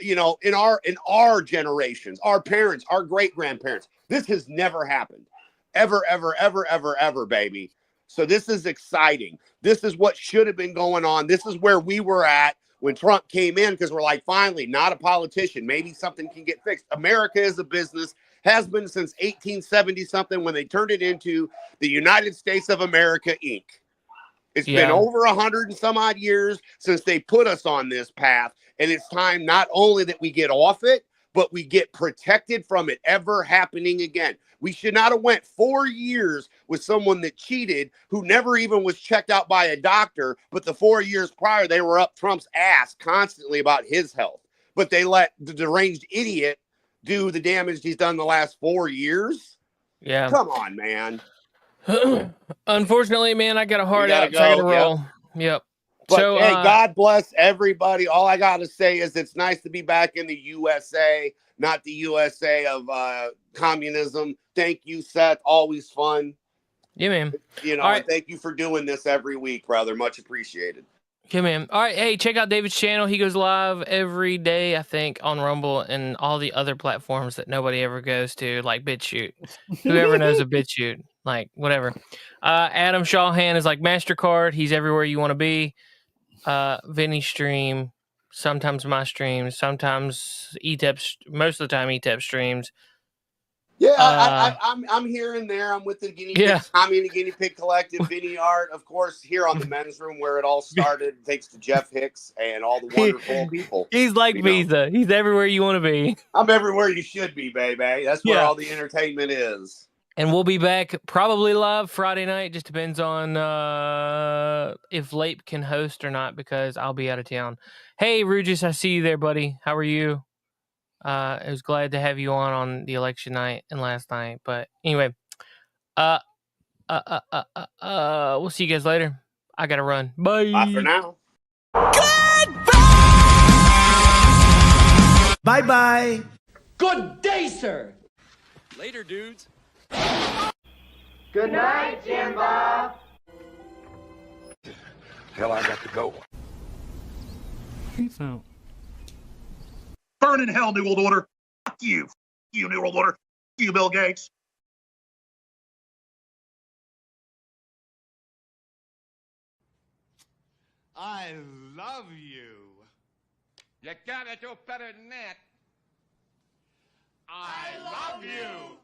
In our generations, our parents, our great-grandparents, this has never happened. Ever, ever, ever, ever, ever, baby. So this is exciting. This is what should have been going on. This is where we were at when Trump came in, because we're like, finally, not a politician. Maybe something can get fixed. America is a business, has been since 1870-something when they turned it into the United States of America, Inc. It's been over 100 and some odd years since they put us on this path. And it's time not only that we get off it, but we get protected from it ever happening again. We should not have went 4 years with someone that cheated, who never even was checked out by a doctor. But the 4 years prior, they were up Trump's ass constantly about his health. But they let the deranged idiot do the damage he's done the last 4 years. Yeah. Come on, man. Unfortunately, man, I got a hard out, go. so I got to roll. Yep. But So, hey, God bless everybody. All I got to say is it's nice to be back in the USA, not the USA of communism. Thank you, Seth. Always fun. Yeah, man. And thank you for doing this every week, brother. Much appreciated. Yeah, man. All right. Hey, check out David's channel. He goes live every day, I think, on Rumble and all the other platforms that nobody ever goes to, like BitChute. Whoever knows a BitChute, like whatever. Adam Shawhan is like MasterCard. He's everywhere you want to be. Vinny stream, sometimes my streams, sometimes ETEP, most of the time ETEP streams. Yeah, I'm here and there. I'm with the guinea pigs. I'm in the guinea pig collective, Vinny Art, of course, here on the men's room where it all started. Thanks to Jeff Hicks and all the wonderful people. He's like Visa. He's everywhere you want to be. I'm everywhere you should be, baby. That's where all the entertainment is. And we'll be back probably live Friday night. Just depends on if Lape can host or not, because I'll be out of town. Hey, Rugis, I see you there, buddy. How are you? I was glad to have you on the election night and last night. But anyway, we'll see you guys later. I gotta run. Bye. Bye for now. Bye-bye. Good day, sir. Later, dudes. Good night, Jim Bob. Hell, I got to go. Peace out. Burn in hell, New World Order. Fuck you. Fuck you, New World Order. Fuck you, Bill Gates. I love you. You gotta do better than that. I love you.